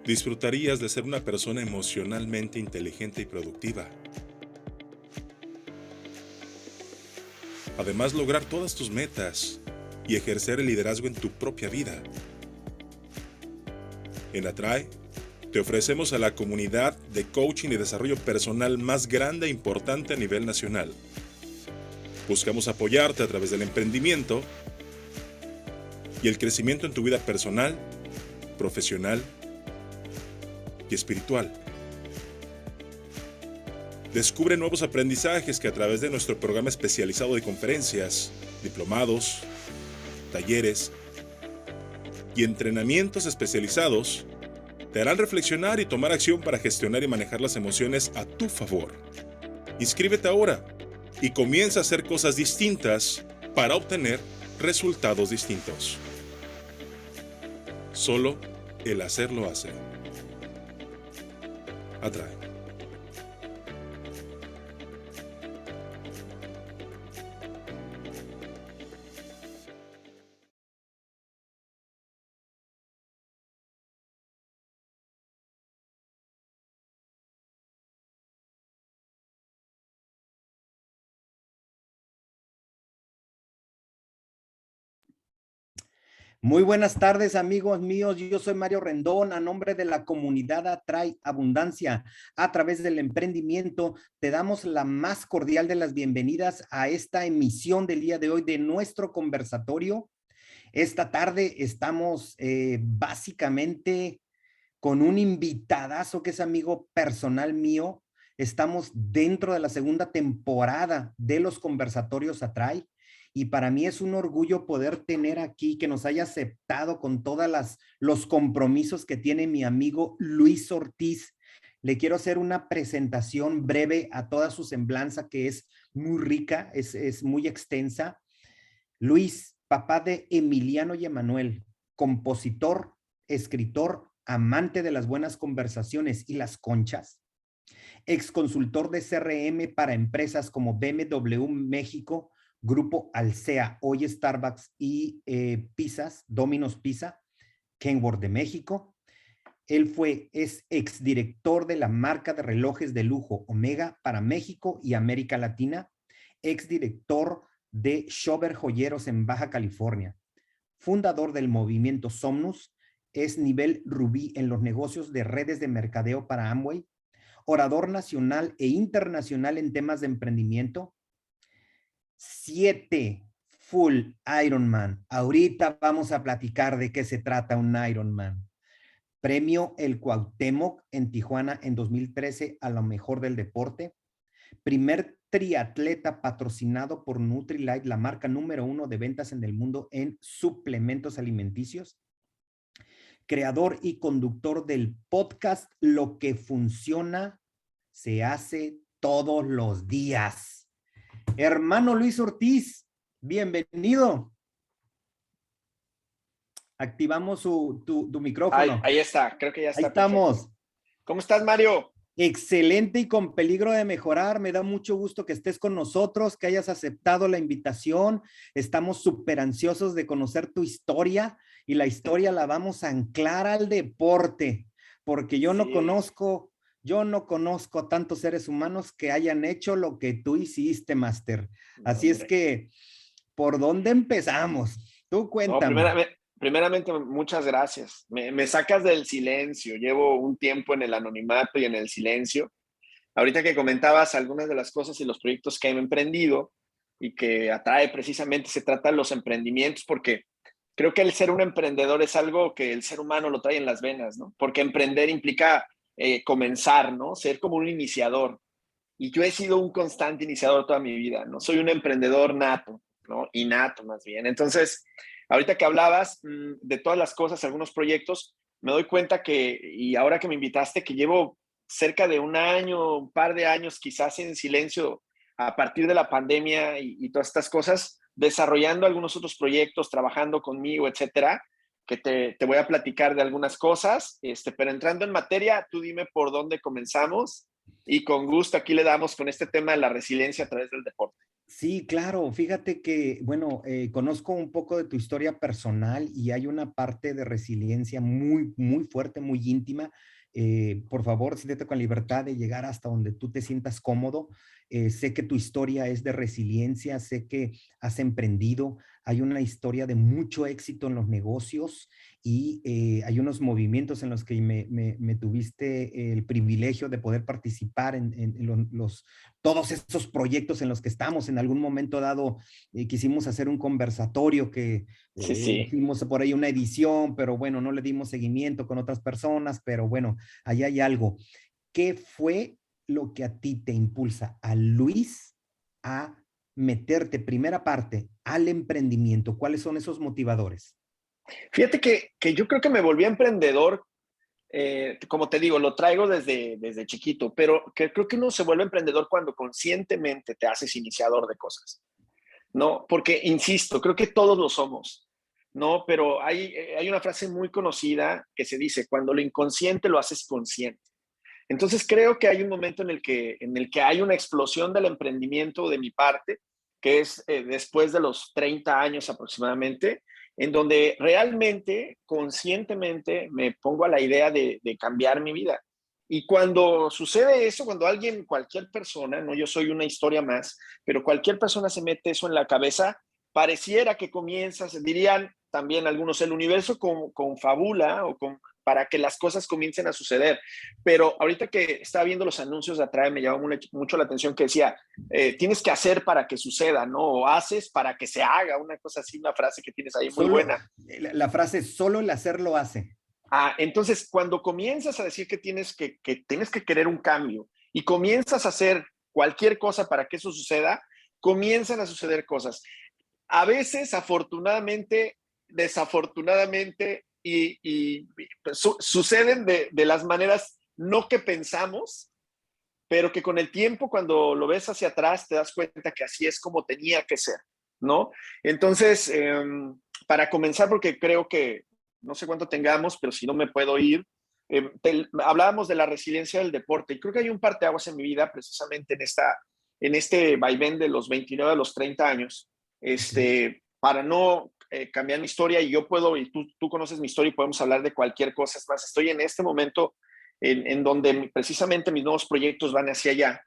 Disfrutarías de ser una persona emocionalmente inteligente y productiva. Además, lograr todas tus metas y ejercer el liderazgo en tu propia vida. En Atrae, te ofrecemos a la comunidad de coaching y desarrollo personal más grande e importante a nivel nacional. Buscamos apoyarte a través del emprendimiento y el crecimiento en tu vida personal, profesional y espiritual. Descubre nuevos aprendizajes que a través de nuestro programa especializado de conferencias, diplomados, talleres y entrenamientos especializados te harán reflexionar y tomar acción para gestionar y manejar las emociones a tu favor. Inscríbete ahora y comienza a hacer cosas distintas para obtener resultados distintos. Solo el hacerlo hace. Atrae. Muy buenas tardes, amigos míos. Yo soy Mario Rendón, a nombre de la comunidad Atrae Abundancia. A través del emprendimiento, te damos la más cordial de las bienvenidas a esta emisión del día de hoy de nuestro conversatorio. Esta tarde estamos básicamente con un invitadazo que es amigo personal mío. Estamos dentro de la segunda temporada de los conversatorios Atrae. Y para mí es un orgullo poder tener aquí, que nos haya aceptado con todos los compromisos que tiene mi amigo Luis Ortiz. Le quiero hacer una presentación breve a toda su semblanza, que es muy rica, es muy extensa. Luis, papá de Emiliano y Emanuel, compositor, escritor, amante de las buenas conversaciones y las conchas, exconsultor de CRM para empresas como BMW México, Grupo Alsea, hoy Starbucks y Pizzas, Domino's Pizza, Kenworth de México. Él es exdirector de la marca de relojes de lujo Omega para México y América Latina, exdirector de Schober Joyeros en Baja California, fundador del movimiento Somnus, es nivel rubí en los negocios de redes de mercadeo para Amway, orador nacional e internacional en temas de emprendimiento, 7 full Ironman. Ahorita vamos a platicar de qué se trata un Ironman. Premio El Cuauhtémoc en Tijuana en 2013 a lo mejor del deporte. Primer triatleta patrocinado por Nutrilite, la marca número 1 de ventas en el mundo en suplementos alimenticios. Creador y conductor del podcast Lo que funciona se hace todos los días. Hermano Luis Ortiz, bienvenido. Activamos tu micrófono. Ahí está, creo que ya está. Ahí estamos. Perfecto. ¿Cómo estás, Mario? Excelente y con peligro de mejorar. Me da mucho gusto que estés con nosotros, que hayas aceptado la invitación. Estamos súper ansiosos de conocer tu historia y la historia la vamos a anclar al deporte, porque yo no conozco tantos seres humanos que hayan hecho lo que tú hiciste, Máster. Así es que, ¿por dónde empezamos? Tú cuéntame. No, primeramente, muchas gracias. Me sacas del silencio. Llevo un tiempo en el anonimato y en el silencio. Ahorita que comentabas algunas de las cosas y los proyectos que he emprendido y que Atrae precisamente se trata de los emprendimientos, porque creo que el ser un emprendedor es algo que el ser humano lo trae en las venas, ¿no? Porque emprender implica comenzar, ¿no? Ser como un iniciador. Y yo he sido un constante iniciador toda mi vida, ¿no? Soy un emprendedor nato, ¿no? Innato más bien. Entonces, ahorita que hablabas de todas las cosas, algunos proyectos, me doy cuenta que, y ahora que me invitaste, que llevo cerca de un año, un par de años quizás en silencio a partir de la pandemia y todas estas cosas, desarrollando algunos otros proyectos, trabajando conmigo, etcétera, que te voy a platicar de algunas cosas, pero entrando en materia, tú dime por dónde comenzamos y con gusto aquí le damos con este tema de la resiliencia a través del deporte. Sí, claro. Fíjate que, bueno, conozco un poco de tu historia personal y hay una parte de resiliencia muy, muy fuerte, muy íntima. Por favor, siéntete con libertad de llegar hasta donde tú te sientas cómodo. Sé que tu historia es de resiliencia, sé que has emprendido, hay una historia de mucho éxito en los negocios y hay unos movimientos en los que me tuviste el privilegio de poder participar en los todos estos proyectos en los que estamos. En algún momento dado quisimos hacer un conversatorio que Sí, sí. hicimos por ahí una edición, pero bueno, no le dimos seguimiento con otras personas, pero bueno, ahí hay algo. ¿Qué fue lo que a ti te impulsa a Luis a meterte, primera parte, al emprendimiento? ¿Cuáles son esos motivadores? Fíjate que yo creo que me volví emprendedor, como te digo, lo traigo desde chiquito, pero que creo que uno se vuelve emprendedor cuando conscientemente te haces iniciador de cosas, ¿no? Porque, insisto, creo que todos lo somos, ¿no? Pero hay una frase muy conocida que se dice, cuando lo inconsciente lo haces consciente. Entonces creo que hay un momento en el que hay una explosión del emprendimiento de mi parte, que es después de los 30 años aproximadamente, en donde realmente, conscientemente, me pongo a la idea de cambiar mi vida. Y cuando sucede eso, cuando alguien, cualquier persona, no yo soy una historia más, pero cualquier persona se mete eso en la cabeza, pareciera que comienzas, dirían también algunos, el universo confabula o para que las cosas comiencen a suceder. Pero ahorita que estaba viendo los anuncios de Atrae, me llamó mucho la atención que decía, tienes que hacer para que suceda, ¿no? O haces para que se haga, una cosa así, una frase que tienes ahí muy Solo, buena. la frase, solo el hacer lo hace. Entonces, cuando comienzas a decir que tienes que querer un cambio y comienzas a hacer cualquier cosa para que eso suceda, comienzan a suceder cosas. A veces, afortunadamente, desafortunadamente, y suceden de las maneras no que pensamos, pero que con el tiempo, cuando lo ves hacia atrás, te das cuenta que así es como tenía que ser, ¿no? Entonces, para comenzar, porque creo que no sé cuánto tengamos, pero si no me puedo ir, hablábamos de la resiliencia del deporte y creo que hay un parteaguas en mi vida precisamente en este vaivén de los 29 a los 30 años, Okay. para no cambiar mi historia y yo puedo, y tú conoces mi historia y podemos hablar de cualquier cosa. Es más, estoy en este momento en donde precisamente mis nuevos proyectos van hacia allá.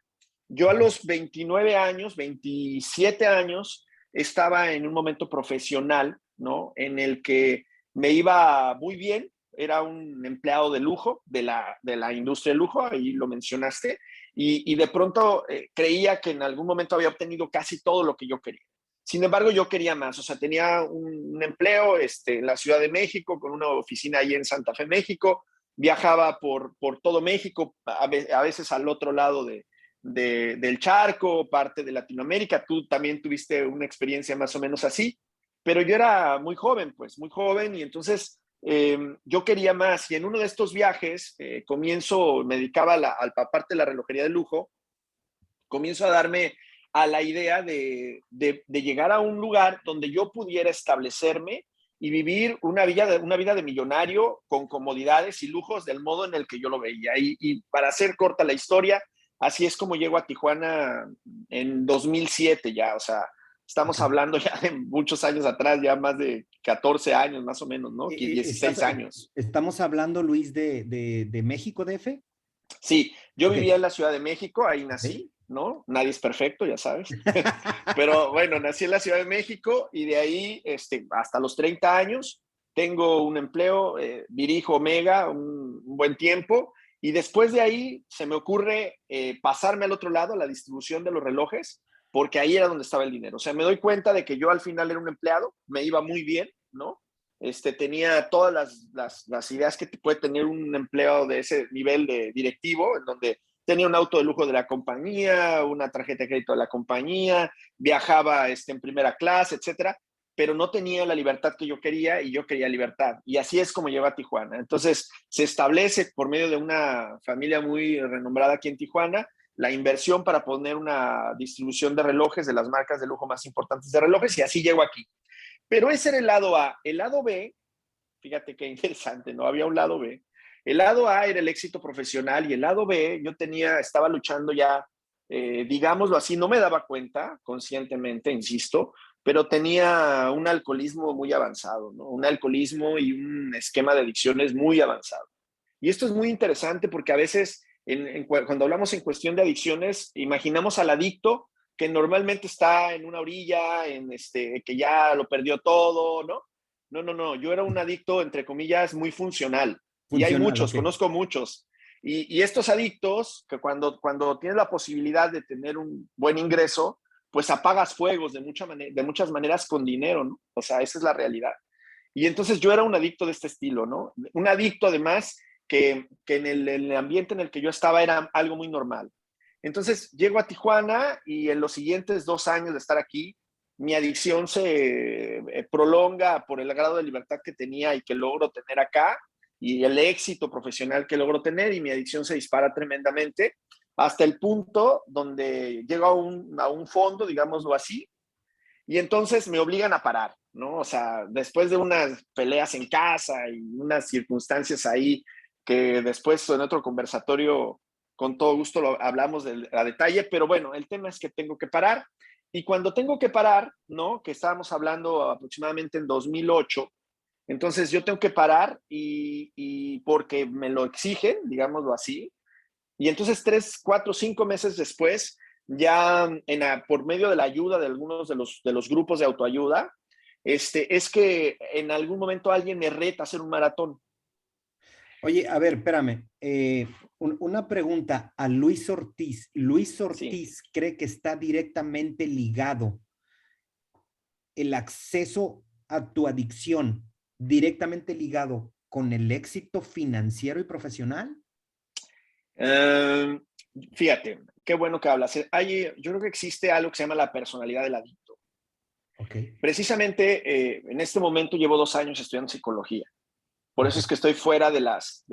Yo a los 29 años, 27 años, estaba en un momento profesional, ¿no? En el que me iba muy bien, era un empleado de lujo, de la industria de lujo, ahí lo mencionaste, y de pronto creía que en algún momento había obtenido casi todo lo que yo quería. Sin embargo, yo quería más, o sea, tenía un empleo en la Ciudad de México, con una oficina ahí en Santa Fe, México, viajaba por todo México, a veces al otro lado del charco, parte de Latinoamérica. Tú también tuviste una experiencia más o menos así, pero yo era muy joven, pues muy joven, y entonces yo quería más. Y en uno de estos viajes, me dedicaba a la parte de la relojería de lujo, comienzo a darme a la idea de llegar a un lugar donde yo pudiera establecerme y vivir una vida de millonario con comodidades y lujos del modo en el que yo lo veía. Y para hacer corta la historia, así es como llego a Tijuana en 2007 ya, o sea, estamos Okay. hablando ya de muchos años atrás, ya más de 14 años más o menos, ¿no? Estás, 16 años. estamos hablando, Luis, de México DF. Sí, yo Ok, vivía en la Ciudad de México, ahí ok. nací, ¿no? Nadie es perfecto, ya sabes. Pero bueno, nací en la Ciudad de México y de ahí hasta los 30 años tengo un empleo, dirijo Omega un buen tiempo y después de ahí se me ocurre pasarme al otro lado, a la distribución de los relojes, porque ahí era donde estaba el dinero. O sea, me doy cuenta de que yo al final era un empleado, me iba muy bien, ¿no? Tenía todas las ideas que puede tener un empleado de ese nivel de directivo, en donde tenía un auto de lujo de la compañía, una tarjeta de crédito de la compañía, viajaba en primera clase, etcétera, pero no tenía la libertad que yo quería y yo quería libertad. Y así es como llego a Tijuana. Entonces, se establece por medio de una familia muy renombrada aquí en Tijuana la inversión para poner una distribución de relojes de las marcas de lujo más importantes de relojes y así llego aquí. Pero ese era el lado A. El lado B, fíjate qué interesante, ¿no? Había un lado B. El lado A era el éxito profesional y el lado B, estaba luchando ya digámoslo así, no me daba cuenta conscientemente, insisto, pero tenía un alcoholismo muy avanzado, ¿no? Un alcoholismo y un esquema de adicciones muy avanzado. Y esto es muy interesante porque a veces cuando hablamos en cuestión de adicciones, imaginamos al adicto que normalmente está en una orilla, que ya lo perdió todo, ¿no? No, no, no, yo era un adicto, entre comillas, muy funcional. Y hay Funcional, muchos, ok. conozco muchos. Y estos adictos, que cuando tienes la posibilidad de tener un buen ingreso, pues apagas fuegos de muchas maneras con dinero, ¿no? O sea, esa es la realidad. Y entonces yo era un adicto de este estilo, ¿no? Un adicto además que en el ambiente en el que yo estaba era algo muy normal. Entonces llego a Tijuana y en los siguientes 2 años de estar aquí, mi adicción se prolonga por el grado de libertad que tenía y que logro tener acá y el éxito profesional que logro tener, y mi adicción se dispara tremendamente hasta el punto donde llego a un fondo, digámoslo así, y entonces me obligan a parar, ¿no? O sea, después de unas peleas en casa y unas circunstancias ahí que después en otro conversatorio con todo gusto lo hablamos a detalle, pero bueno, el tema es que tengo que parar. Y cuando tengo que parar, ¿no? Que estábamos hablando aproximadamente en 2008, entonces yo tengo que parar y porque me lo exigen, digámoslo así. Y entonces 3, 4, 5 meses después, ya por medio de la ayuda de algunos de los grupos de autoayuda, es que en algún momento alguien me reta a hacer un maratón. Oye, a ver, espérame. Una pregunta a Luis Ortiz. ¿Luis Sí. Ortiz cree que está directamente ligado el acceso a tu adicción, directamente ligado con el éxito financiero y profesional? Eh, Fíjate, qué bueno que hablas. Yo creo que existe algo que se llama la personalidad del adicto. Ok, Precisamente en este momento llevo 2 años estudiando psicología. Por ok. eso es que estoy fuera de las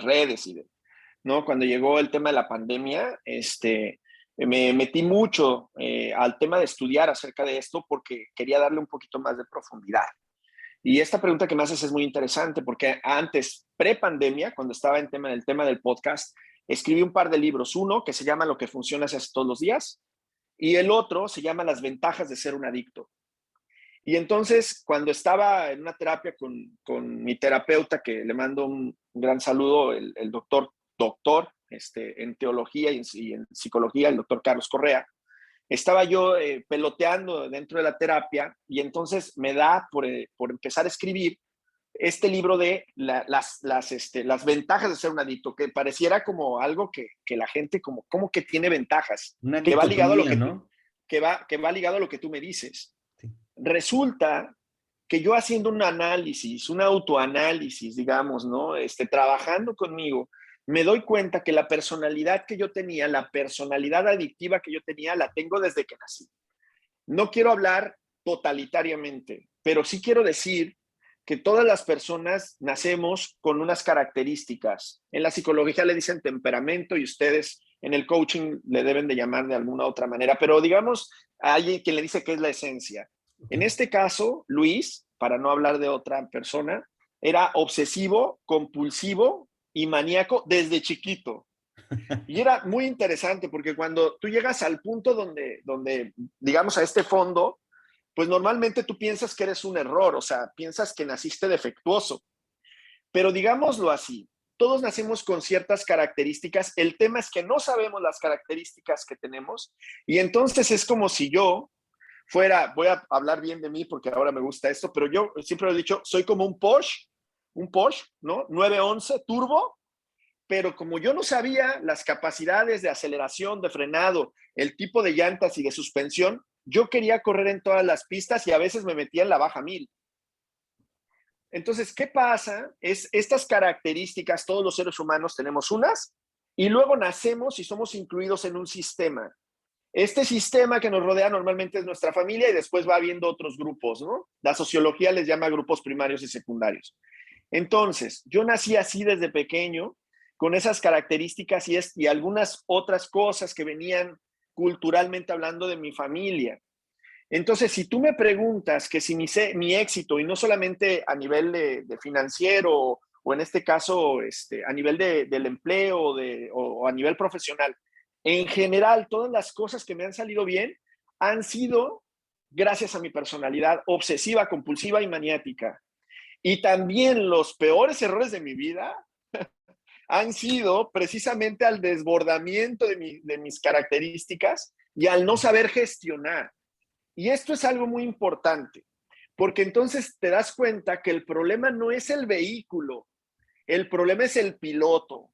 redes ¿no? Cuando llegó el tema de la pandemia, me metí mucho al tema de estudiar acerca de esto porque quería darle un poquito más de profundidad. Y esta pregunta que me haces es muy interesante porque antes, pre-pandemia, cuando estaba en el tema del podcast, escribí un par de libros. Uno que se llama Lo que funciona se hace todos los días y el otro se llama Las ventajas de ser un adicto. Y entonces, cuando estaba en una terapia con mi terapeuta, que le mando un gran saludo, el doctor en teología y en psicología, el doctor Carlos Correa, estaba yo peloteando dentro de la terapia y entonces me da por empezar a escribir este libro de las ventajas de ser un adicto, que pareciera como algo que la gente como que tiene ventajas, Una que va ligado a lo dicotomía, que ¿no? que va ligado a lo que tú me dices. Sí. Resulta que yo haciendo un análisis, un autoanálisis, digamos, ¿no? Trabajando conmigo, me doy cuenta que la personalidad que yo tenía, la personalidad adictiva que yo tenía, la tengo desde que nací. No quiero hablar totalitariamente, pero sí quiero decir que todas las personas nacemos con unas características. En la psicología le dicen temperamento y ustedes en el coaching le deben de llamar de alguna otra manera, pero digamos, hay alguien que le dice que es la esencia. En Okay. este caso, Luis, para no hablar de otra persona, era obsesivo, compulsivo y maníaco desde chiquito. Y era muy interesante porque cuando tú llegas al punto donde digamos, a este fondo, pues normalmente tú piensas que eres un error, o sea, piensas que naciste defectuoso. Pero digámoslo así, todos nacemos con ciertas características. El tema es que no sabemos las características que tenemos y entonces es como si yo voy a hablar bien de mí porque ahora me gusta esto, pero yo siempre lo he dicho, soy como un Porsche, ¿no? 911 turbo, pero como yo no sabía las capacidades de aceleración, de frenado, el tipo de llantas y de suspensión, yo quería correr en todas las pistas y a veces me metía en la baja 1000. Entonces, ¿qué pasa? Es estas características, todos los seres humanos tenemos unas y luego nacemos y somos incluidos en un sistema. Este sistema que nos rodea normalmente es nuestra familia y después va habiendo otros grupos, ¿no? La sociología les llama grupos primarios y secundarios. Entonces, yo nací así desde pequeño, con esas características y algunas otras cosas que venían culturalmente hablando de mi familia. Entonces, si tú me preguntas que si mi éxito, y no solamente a nivel de financiero o en este caso a nivel del empleo o a nivel profesional, En general, todas las cosas que me han salido bien han sido gracias a mi personalidad obsesiva, compulsiva y maniática. Y también los peores errores de mi vida han sido precisamente al desbordamiento de mis características y al no saber gestionar. Y esto es algo muy importante, porque entonces te das cuenta que el problema no es el vehículo, el problema es el piloto.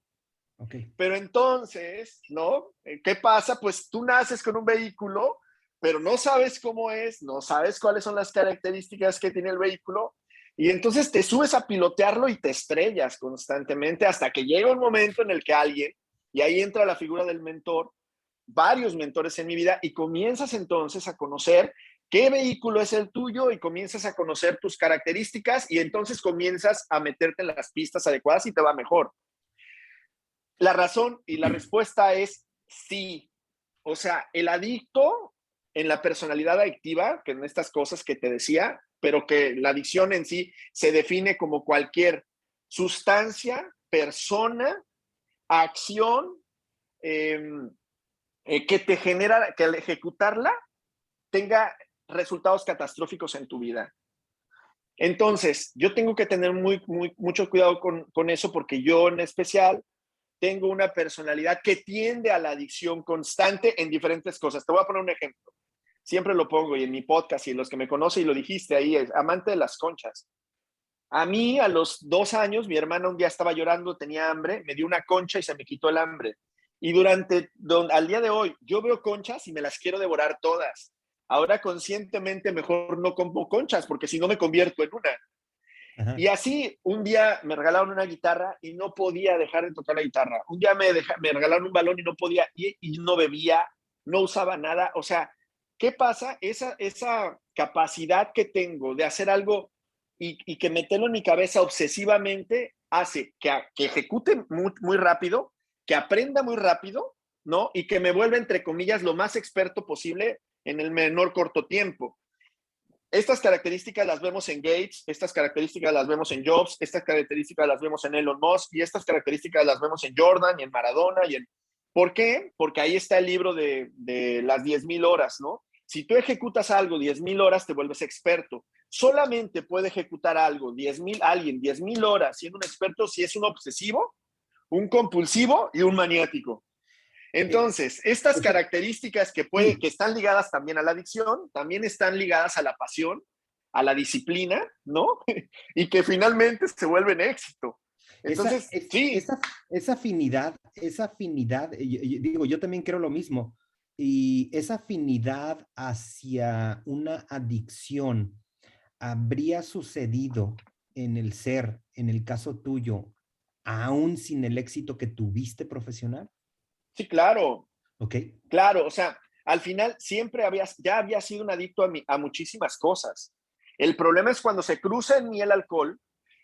Okay. Pero entonces, ¿no? ¿Qué pasa? Pues tú naces con un vehículo, pero no sabes cómo es, no sabes cuáles son las características que tiene el vehículo, y entonces te subes a pilotearlo y te estrellas constantemente hasta que llega un momento en el que alguien, y ahí entra la figura del mentor, varios mentores en mi vida, y comienzas entonces a conocer qué vehículo es el tuyo y comienzas a conocer tus características y entonces comienzas a meterte en las pistas adecuadas y te va mejor. La razón y la respuesta es sí. O sea, el adicto en la personalidad adictiva, que en estas cosas que te decía, pero que la adicción en sí se define como cualquier sustancia, persona, acción que te genera, que al ejecutarla tenga resultados catastróficos en tu vida. Entonces, yo tengo que tener mucho cuidado con eso porque yo en especial tengo una personalidad que tiende a la adicción constante en diferentes cosas. Te voy a poner un ejemplo. Siempre lo pongo y en mi podcast y los que me conocen y lo dijiste ahí, es amante de las conchas. A mí a los 2 años, mi hermana un día estaba llorando, tenía hambre, me dio una concha y se me quitó el hambre. Y al día de hoy, yo veo conchas y me las quiero devorar todas. Ahora conscientemente mejor no como conchas porque si no me convierto en una. Ajá. Y así, un día me regalaron una guitarra y no podía dejar de tocar la guitarra. Un día me regalaron un balón y no podía, y no bebía, no usaba nada. O sea, ¿qué pasa? Esa capacidad que tengo de hacer algo y que meterlo en mi cabeza obsesivamente hace que ejecute muy rápido, que aprenda muy rápido, ¿no? Y que me vuelva, entre comillas, lo más experto posible en el menor corto tiempo. Estas características las vemos en Gates, estas características las vemos en Jobs, estas características las vemos en Elon Musk y estas características las vemos en Jordan y en Maradona. ¿Por qué? Porque ahí está el libro de las 10,000 horas, ¿no? Si tú ejecutas algo 10,000 horas, te vuelves experto. Solamente puede ejecutar algo 10,000 horas siendo un experto si es un obsesivo, un compulsivo y un maniático. Entonces, estas características que están ligadas también a la adicción, también están ligadas a la pasión, a la disciplina, ¿no? Y que finalmente se vuelven éxito. Entonces, sí. Esa afinidad, digo, yo también creo lo mismo. Y esa afinidad hacia una adicción habría sucedido en el ser, en el caso tuyo, aún sin el éxito que tuviste profesional. Sí, claro. Ok. Claro, o sea, al final siempre ya había sido un adicto a muchísimas cosas. El problema es cuando se cruza en mí el alcohol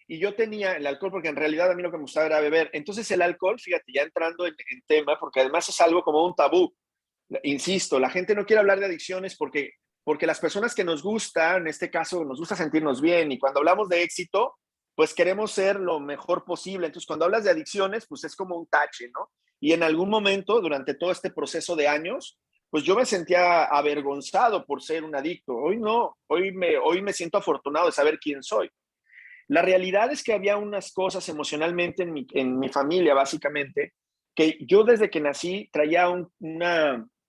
y yo tenía el alcohol porque en realidad a mí lo que me gustaba era beber. Entonces el alcohol, fíjate, ya entrando en tema, porque además es algo como un tabú. Insisto, la gente no quiere hablar de adicciones porque las personas que nos gusta, en este caso, nos gusta sentirnos bien y cuando hablamos de éxito, pues queremos ser lo mejor posible. Entonces cuando hablas de adicciones, pues es como un tache, ¿no? Y en algún momento, durante todo este proceso de años, pues yo me sentía avergonzado por ser un adicto. Hoy no, hoy me siento afortunado de saber quién soy. La realidad es que había unas cosas emocionalmente en mi familia, básicamente, que yo desde que nací traía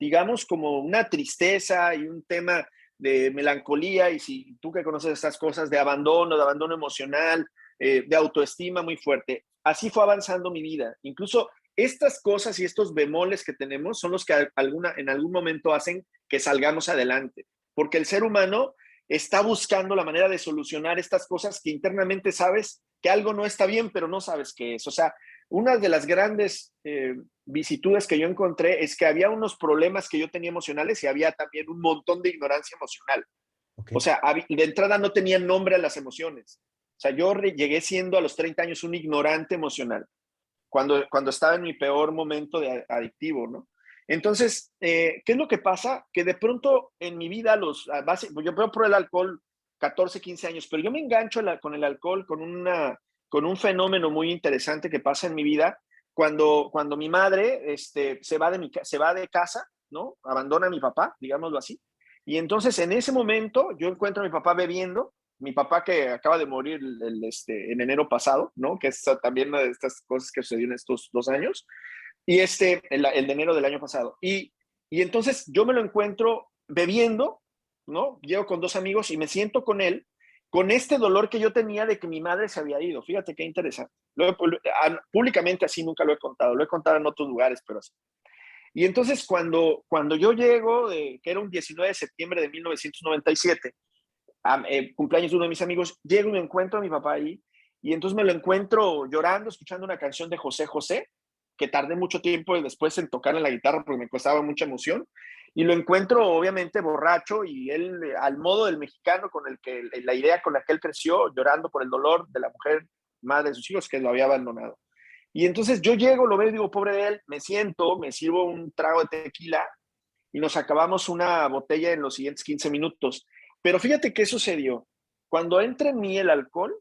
digamos, como una tristeza y un tema de melancolía, y si tú que conoces estas cosas, de abandono emocional, de autoestima muy fuerte. Así fue avanzando mi vida. Incluso estas cosas y estos bemoles que tenemos son los que en algún momento hacen que salgamos adelante, porque el ser humano está buscando la manera de solucionar estas cosas que internamente sabes que algo no está bien, pero no sabes qué es. O sea, una de las grandes vicitudes que yo encontré es que había unos problemas que yo tenía emocionales y había también un montón de ignorancia emocional. Okay. O sea, de entrada no tenía nombre a las emociones. O sea, yo llegué siendo a los 30 años un ignorante emocional cuando estaba en mi peor momento de adictivo, ¿no? Entonces, ¿qué es lo que pasa? Que de pronto en mi vida, yo veo por el alcohol 14, 15 años, pero yo me engancho con el alcohol, con un fenómeno muy interesante que pasa en mi vida, cuando mi madre se va de casa, ¿no? Abandona a mi papá, digámoslo así. Y entonces en ese momento yo encuentro a mi papá bebiendo, mi papá que acaba de morir en enero pasado, ¿no? Que es también una de estas cosas que sucedió en estos 2 años, y el de enero del año pasado. Y entonces yo me lo encuentro bebiendo, ¿no? Llego con 2 amigos y me siento con él, con este dolor que yo tenía de que mi madre se había ido. Fíjate qué interesante. Públicamente así nunca lo he contado en otros lugares, pero así. Y entonces cuando yo llego, que era un 19 de septiembre de 1997, cumpleaños de uno de mis amigos, llego y me encuentro a mi papá ahí, y entonces me lo encuentro llorando, escuchando una canción de José José, que tardé mucho tiempo después en tocarle la guitarra porque me costaba mucha emoción, y lo encuentro obviamente borracho, y él al modo del mexicano con la idea con la que él creció, llorando por el dolor de la mujer, madre de sus hijos, que lo había abandonado. Y entonces yo llego, lo veo y digo, pobre de él, me siento, me sirvo un trago de tequila y nos acabamos una botella en los siguientes 15 minutos. Pero fíjate qué sucedió. Cuando entra en mí el alcohol,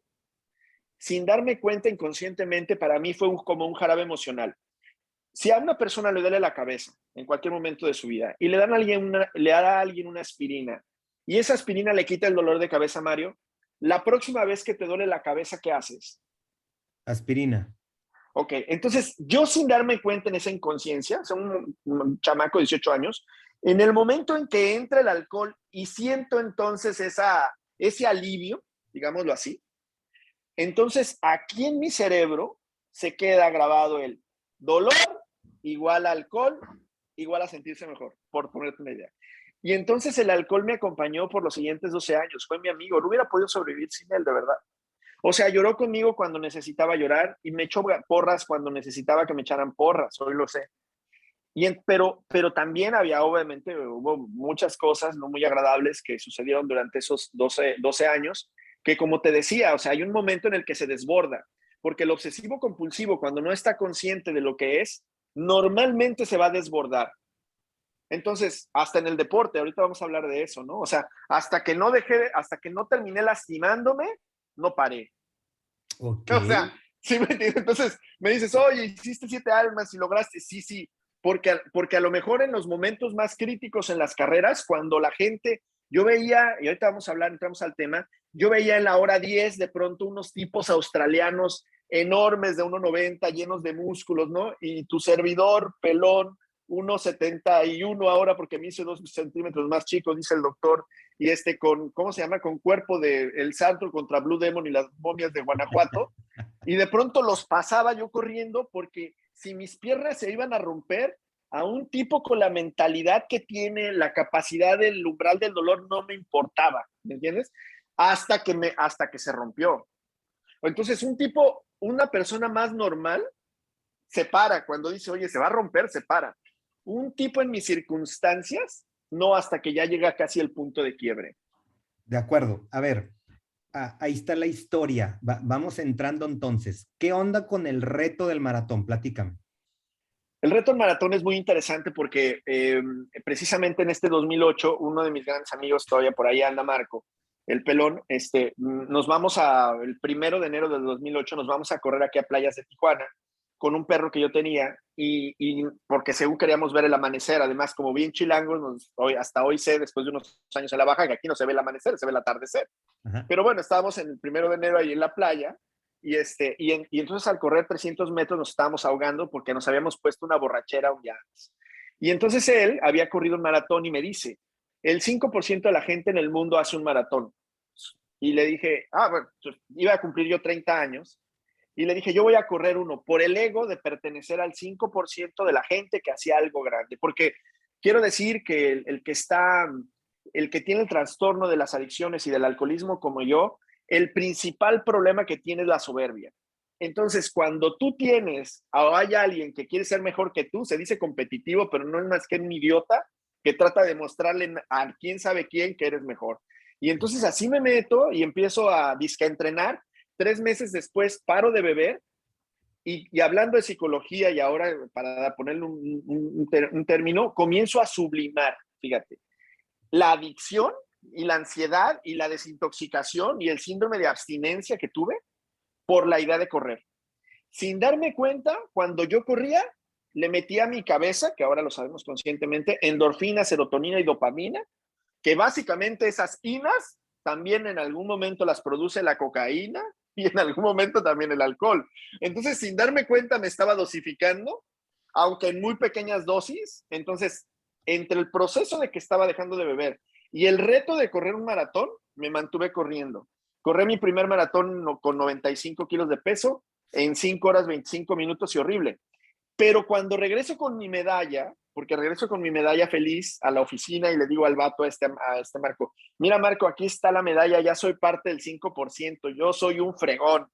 sin darme cuenta inconscientemente, para mí fue como un jarabe emocional. Si a una persona le duele la cabeza en cualquier momento de su vida y le da a alguien una aspirina y esa aspirina le quita el dolor de cabeza, Mario, la próxima vez que te duele la cabeza, ¿qué haces? Aspirina. Ok, entonces yo sin darme cuenta en esa inconsciencia, o sea, un chamaco de 18 años, en el momento en que entra el alcohol y siento entonces ese alivio, digámoslo así, entonces aquí en mi cerebro se queda grabado el dolor igual a alcohol, igual a sentirse mejor, por ponerte una idea. Y entonces el alcohol me acompañó por los siguientes 12 años, fue mi amigo, no hubiera podido sobrevivir sin él, de verdad. O sea, lloró conmigo cuando necesitaba llorar y me echó porras cuando necesitaba que me echaran porras, hoy lo sé. Pero también obviamente, hubo muchas cosas no muy agradables que sucedieron durante esos 12 años, que como te decía, o sea, hay un momento en el que se desborda, porque el obsesivo compulsivo, cuando no está consciente de lo que es, normalmente se va a desbordar. Entonces, hasta en el deporte, ahorita vamos a hablar de eso, ¿no? O sea, hasta que no terminé lastimándome, no paré. Ok. O sea, ¿sí me entiendes? Entonces me dices, oye, hiciste 7 Ironmans y lograste. Sí, sí, porque a lo mejor en los momentos más críticos en las carreras, cuando la gente, yo veía, y ahorita vamos a hablar, entramos al tema, yo veía en la hora 10 de pronto unos tipos australianos enormes de 1,90, llenos de músculos, ¿no? Y tu servidor, pelón, 1,71 ahora, porque me hice 2 centímetros más chico, dice el doctor, y ¿cómo se llama? Con cuerpo de El Santo contra Blue Demon y las momias de Guanajuato, y de pronto los pasaba yo corriendo porque si mis piernas se iban a romper, a un tipo con la mentalidad que tiene, la capacidad del umbral del dolor no me importaba, ¿me entiendes? Hasta que se rompió. Entonces una persona más normal se para cuando dice, oye, se va a romper, se para. Un tipo en mis circunstancias, no hasta que ya llega casi el punto de quiebre. De acuerdo. A ver, ahí está la historia. Vamos entrando entonces. ¿Qué onda con el reto del maratón? Platícame. El reto del maratón es muy interesante porque precisamente en este 2008, uno de mis grandes amigos, todavía por ahí anda Marco, el pelón, el 1 de enero del 2008 nos vamos a correr aquí a playas de Tijuana con un perro que yo tenía y porque según queríamos ver el amanecer, además como bien chilangos, hasta hoy sé, después de unos años en la baja, que aquí no se ve el amanecer, se ve el atardecer. Ajá. Pero bueno, estábamos en el 1 de enero ahí en la playa y entonces al correr 300 metros nos estábamos ahogando porque nos habíamos puesto una borrachera un día antes. Y entonces él había corrido un maratón y me dice, el 5% de la gente en el mundo hace un maratón. Y le dije, bueno, iba a cumplir yo 30 años. Y le dije, yo voy a correr uno por el ego de pertenecer al 5% de la gente que hacía algo grande. Porque quiero decir que el que tiene el trastorno de las adicciones y del alcoholismo como yo, el principal problema que tiene es la soberbia. Entonces, cuando tú tienes o hay alguien que quiere ser mejor que tú, se dice competitivo, pero no es más que un idiota que trata de mostrarle a quién sabe quién que eres mejor. Y entonces así me meto y empiezo a entrenar. 3 meses después paro de beber y hablando de psicología y ahora para ponerle un término, comienzo a sublimar, fíjate, la adicción y la ansiedad y la desintoxicación y el síndrome de abstinencia que tuve por la idea de correr. sin darme cuenta, cuando yo corría, le metía a mi cabeza, que ahora lo sabemos conscientemente, endorfina, serotonina y dopamina, que básicamente esas inas también en algún momento las produce la cocaína y en algún momento también el alcohol. Entonces, sin darme cuenta, me estaba dosificando, aunque en muy pequeñas dosis. Entonces, entre el proceso de que estaba dejando de beber y el reto de correr un maratón, me mantuve corriendo. Corrí mi primer maratón con 95 kilos de peso en 5 horas 25 minutos y horrible. Pero cuando regreso con mi medalla, porque regreso con mi medalla feliz a la oficina y le digo al vato a este Marco, mira Marco, aquí está la medalla, ya soy parte del 5%, yo soy un fregón.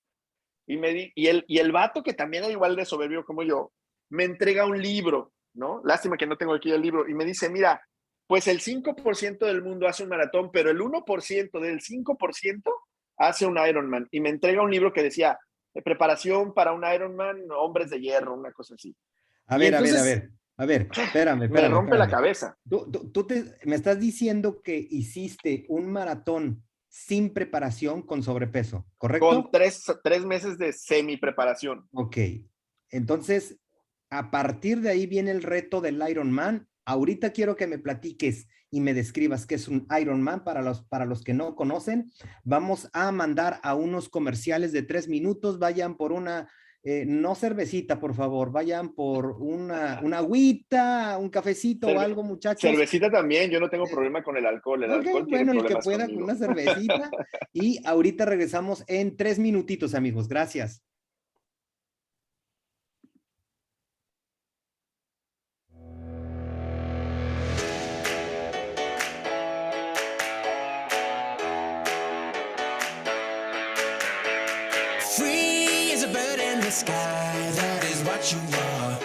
Y el vato, que también era igual de soberbio como yo, me entrega un libro, ¿no? Lástima que no tengo aquí el libro, y me dice, mira, pues el 5% del mundo hace un maratón, pero el 1% del 5% hace un Ironman. Y me entrega un libro que decía, preparación para un Ironman, hombres de hierro, una cosa así. A ver, espérame. Me rompe la cabeza. Me estás diciendo que hiciste un maratón sin preparación con sobrepeso, ¿correcto? Con tres meses de semi-preparación. Ok, entonces, a partir de ahí viene el reto del Ironman. Ahorita quiero que me platiques y me describas qué es un Ironman para los que no conocen. Vamos a mandar a unos comerciales de 3 minutos. Vayan por una, no cervecita, por favor. Vayan por una agüita, un cafecito o algo, muchachos. Cervecita también. Yo no tengo problema con el alcohol. El alcohol bueno, tiene el que problemas pueda conmigo. con una cervecita. Y ahorita regresamos en 3 minutitos, amigos. Gracias. Free as a bird in the sky, that is what you are.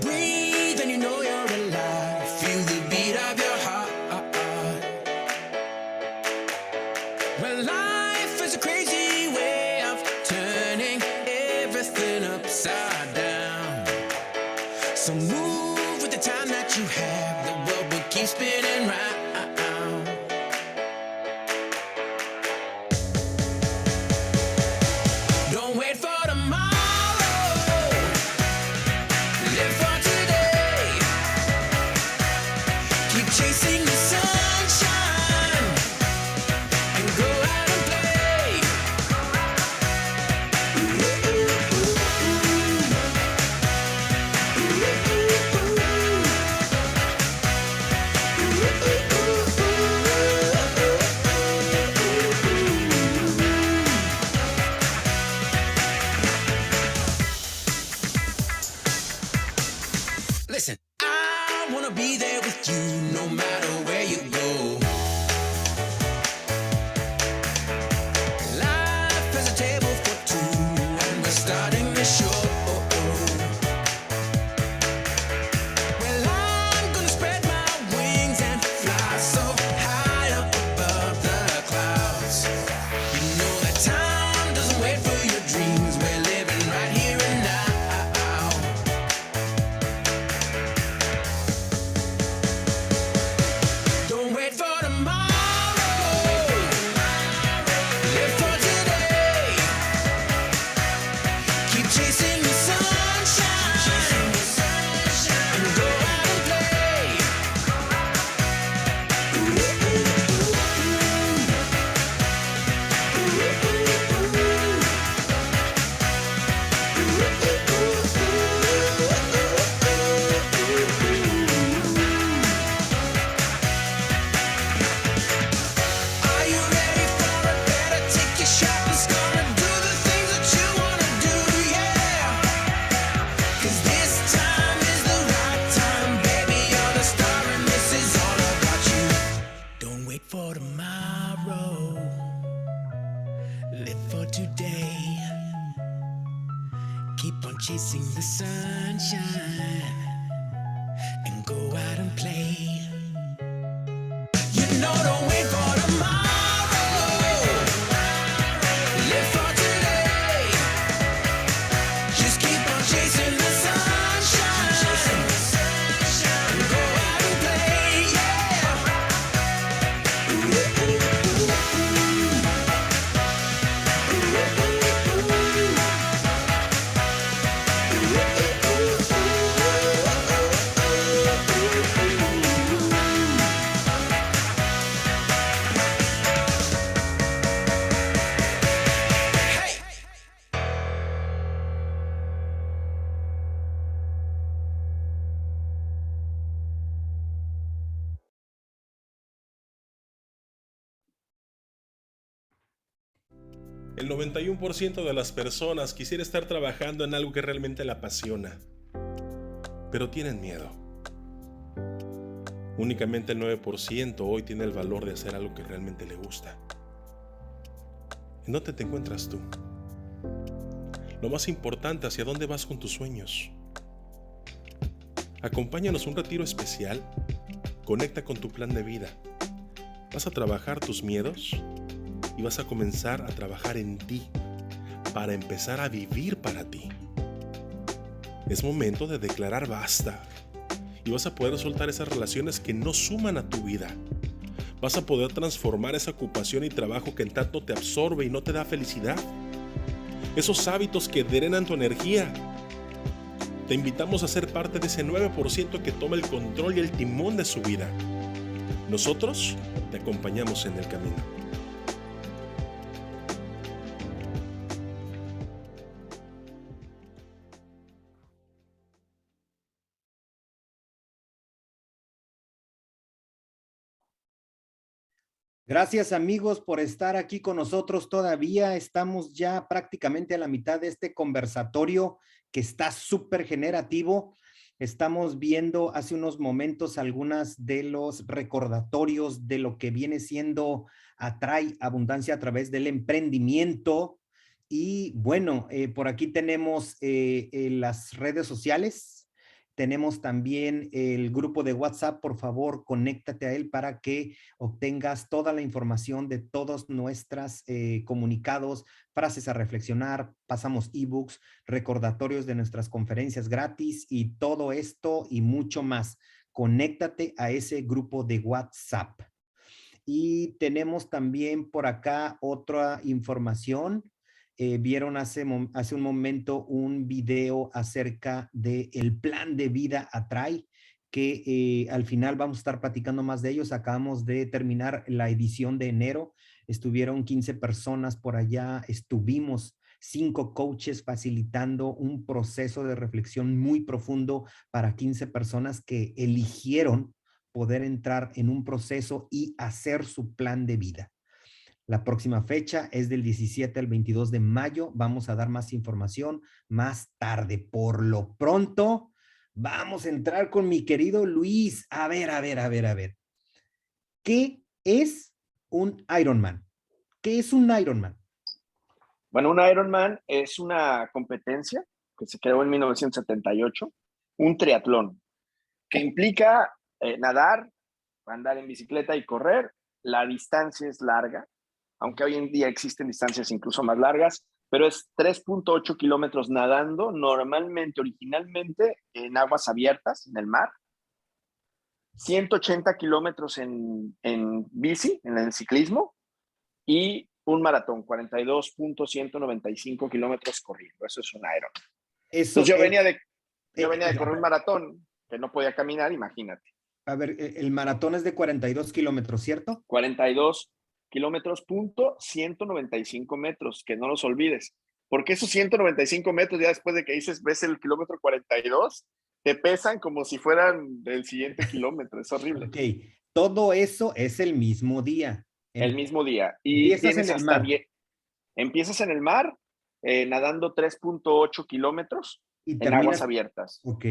Breathe and you know you're alive. Feel the beat of your heart. Well, life is a crazy way of turning everything upside down. So move with the time that you have. The world will keep spinning round. Listen, I wanna be there with you no matter where you go. Life is a table for two, and we're starting the show. Well, I'm gonna spread my wings and fly so high up above the clouds. You know that time doesn't wait for your dreams. We're living right here and now. Don't wait for tomorrow. Live for today. Keep chasing the sunshine and go out and play. Are you ready for it? Better take your shot. It's gonna do the things that you wanna do, yeah. 'Cause this time is the right time, baby. You're the star and this is all about you. Don't wait for tomorrow. Live for today. Keep on chasing the sunshine and go out and play. You know, don't wait for tomorrow. Live for today. Just keep on chasing the sunshine and go out and play, yeah. El 91% de las personas quisiera estar trabajando en algo que realmente la apasiona, pero tienen miedo. Únicamente el 9% hoy tiene el valor de hacer algo que realmente le gusta. ¿En dónde te encuentras tú? Lo más importante, ¿hacia dónde vas con tus sueños? Acompáñanos a un retiro especial. Conecta con tu plan de vida. Vas a trabajar tus miedos y vas a comenzar a trabajar en ti para empezar a vivir para ti. Es momento de declarar basta y vas a poder soltar esas relaciones que no suman a tu vida. Vas a poder transformar esa ocupación y trabajo que en tanto te absorbe y no te da felicidad. Esos hábitos que drenan tu energía. Te invitamos a ser parte de ese 9% que toma el control y el timón de su vida. Nosotros te acompañamos en el camino. Gracias amigos por estar aquí con nosotros todavía. Estamos ya prácticamente a la mitad de este conversatorio que está súper generativo. Estamos viendo hace unos momentos algunas de los recordatorios de lo que viene siendo Atrae Abundancia a través del emprendimiento. Y bueno, por aquí tenemos las redes sociales. Tenemos también el grupo de WhatsApp. Por favor, conéctate a él para que obtengas toda la información de todos nuestros comunicados, frases a reflexionar, pasamos ebooks, recordatorios de nuestras conferencias gratis y todo esto y mucho más. Conéctate a ese grupo de WhatsApp. Y tenemos también por acá otra información. Vieron hace un momento un video acerca del plan de vida Atrae, que al final vamos a estar platicando más de ellos. Acabamos de terminar la edición de enero. Estuvieron 15 personas por allá. Estuvimos 5 coaches facilitando un proceso de reflexión muy profundo para 15 personas que eligieron poder entrar en un proceso y hacer su plan de vida. La próxima fecha es del 17 al 22 de mayo. Vamos a dar más información más tarde. Por lo pronto, vamos a entrar con mi querido Luis. A ver. ¿Qué es un Ironman? ¿Qué es un Ironman? Bueno, un Ironman es una competencia que se creó en 1978, un triatlón, que implica nadar, andar en bicicleta y correr. La distancia es larga, aunque hoy en día existen distancias incluso más largas, pero es 3.8 kilómetros nadando, normalmente, originalmente, en aguas abiertas, en el mar, 180 kilómetros en bici, en el ciclismo, y un maratón, 42.195 kilómetros corriendo. Eso es un Ironman. Eso Entonces yo venía de es, correr un maratón, que no podía caminar, imagínate. a ver, el maratón es de 42 kilómetros, ¿cierto? 42 kilómetros, 195 metros, que no los olvides. Porque esos 195 metros, ya después de que ves el kilómetro 42, te pesan como si fueran del siguiente kilómetro. Es horrible. Ok, todo eso es el mismo día. El mismo día. Y Empiezas en el mar. Empiezas en el mar, nadando 3.8 kilómetros Y en terminas, aguas abiertas. ok.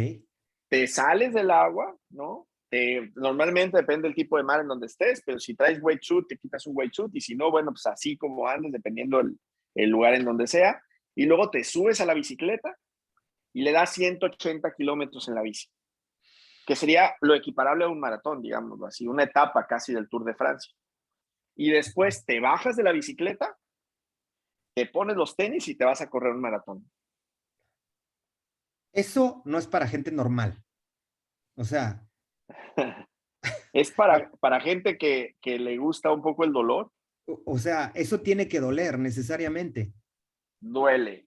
Te sales del agua, ¿no? Normalmente depende del tipo de mar en donde estés, pero si traes wetsuit, te quitas un wetsuit, y si no, bueno, pues así como andes, dependiendo el lugar en donde sea, y luego te subes a la bicicleta y le das 180 kilómetros en la bici, que sería lo equiparable a un maratón, digámoslo así, una etapa casi del Tour de Francia. Y después te bajas de la bicicleta, te pones los tenis y te vas a correr un maratón. Eso no es para gente normal. O sea, Es para gente que le gusta un poco el dolor. o sea, eso tiene que doler necesariamente. Duele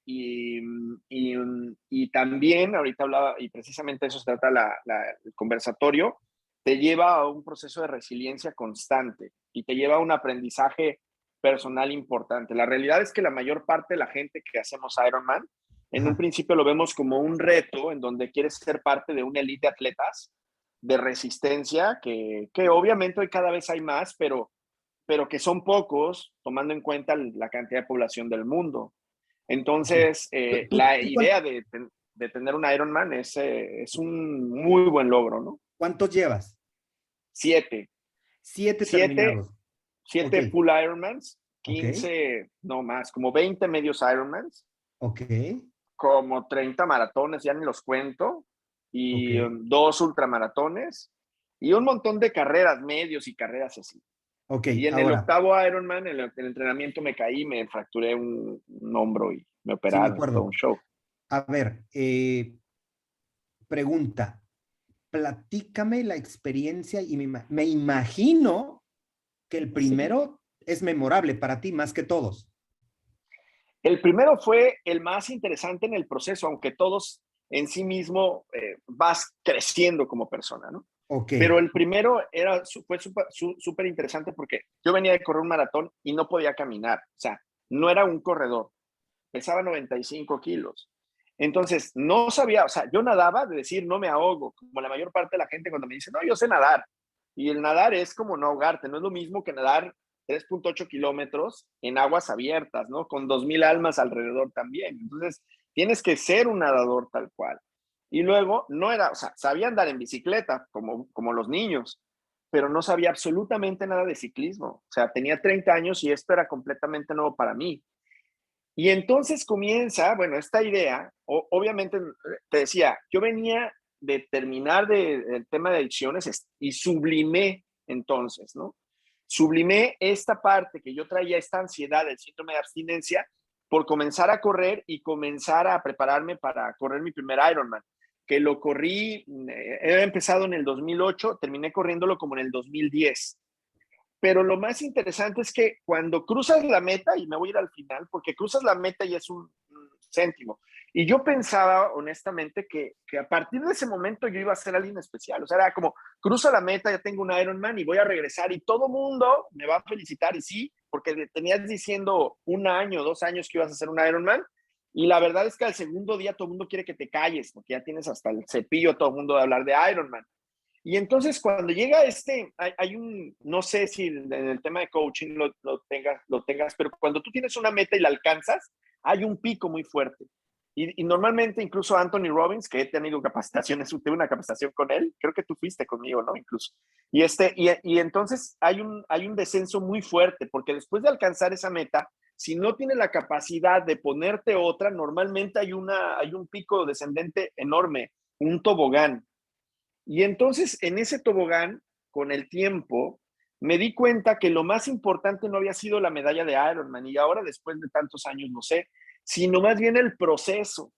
y también, ahorita hablaba, y precisamente eso se trata el conversatorio, te lleva a un proceso de resiliencia constante y te lleva a un aprendizaje personal importante. La realidad es que la mayor parte de la gente que hacemos Ironman, en un principio lo vemos como un reto en donde quieres ser parte de una élite de atletas de resistencia, que obviamente hoy cada vez hay más, pero pero que son pocos tomando en cuenta la cantidad de población del mundo. Entonces, la idea de tener un Ironman es un muy buen logro, ¿no? ¿Cuántos llevas? 7. 7 7, terminados. 7 Ok. full Ironmans, Ok. 15, no más, como 20 medios Ironmans, Ok. como 30 maratones, ya ni los cuento, y Ok. 2 ultramaratones, y un montón de carreras, medios y carreras así. Ok, Y en el ahora, octavo Ironman, en el entrenamiento me caí, me fracturé un hombro y me sí me operaron, todo un acuerdo. show. A ver, pregunta, platícame la experiencia y me imagino que el primero es memorable para ti más que todos. El primero fue el más interesante en el proceso, aunque todos en sí mismo vas creciendo como persona, ¿no? Ok, Pero el primero fue súper interesante porque yo venía de correr un maratón y no podía caminar. O sea, no era un corredor. Pesaba 95 kilos. Entonces, no sabía, o sea, yo nadaba de decir no me ahogo, como la mayor parte de la gente cuando me dice, no, yo sé nadar. Y el nadar es como no ahogarte, no es lo mismo que nadar 3.8 kilómetros en aguas abiertas, ¿no? Con 2,000 almas alrededor también. Entonces, tienes que ser un nadador tal cual. Y luego, no era, o sea, sabía andar en bicicleta, como los niños, pero no sabía absolutamente nada de ciclismo. O sea, tenía 30 años y esto era completamente nuevo para mí. Y entonces comienza, bueno, esta idea, obviamente, te decía, yo venía de terminar el tema de adicciones y sublimé entonces, ¿no? Sublimé esta parte que yo traía, esta ansiedad, el síndrome de abstinencia, por comenzar a correr y comenzar a prepararme para correr mi primer Ironman, que lo corrí, he empezado en el 2008, terminé corriéndolo como en el 2010. Pero lo más interesante es que cuando cruzas la meta, y me voy a ir al final, porque cruzas la meta y es un céntimo. Y yo pensaba, honestamente, que a partir de ese momento yo iba a ser alguien especial. O sea, era como, cruzo la meta, ya tengo un Ironman y voy a regresar y todo mundo me va a felicitar. Y sí, porque tenías diciendo 1 año, 2 años que ibas a hacer un Ironman. Y la verdad es que al segundo día todo el mundo quiere que te calles, porque ya tienes hasta el cepillo todo el mundo de hablar de Ironman. Y entonces cuando llega hay un, no sé si en el tema de coaching lo tengas, pero cuando tú tienes una meta y la alcanzas, hay un pico muy fuerte. Y normalmente incluso Anthony Robbins, que he tenido capacitaciones, tuve una capacitación con él, creo que tú fuiste conmigo, ¿no? Incluso. Y entonces hay un descenso muy fuerte, porque después de alcanzar esa meta, si no tienes la capacidad de ponerte otra, normalmente hay un pico descendente enorme, un tobogán. Y entonces en ese tobogán, con el tiempo, me di cuenta que lo más importante no había sido la medalla de Ironman, y ahora después de tantos años no sé, sino más bien el proceso.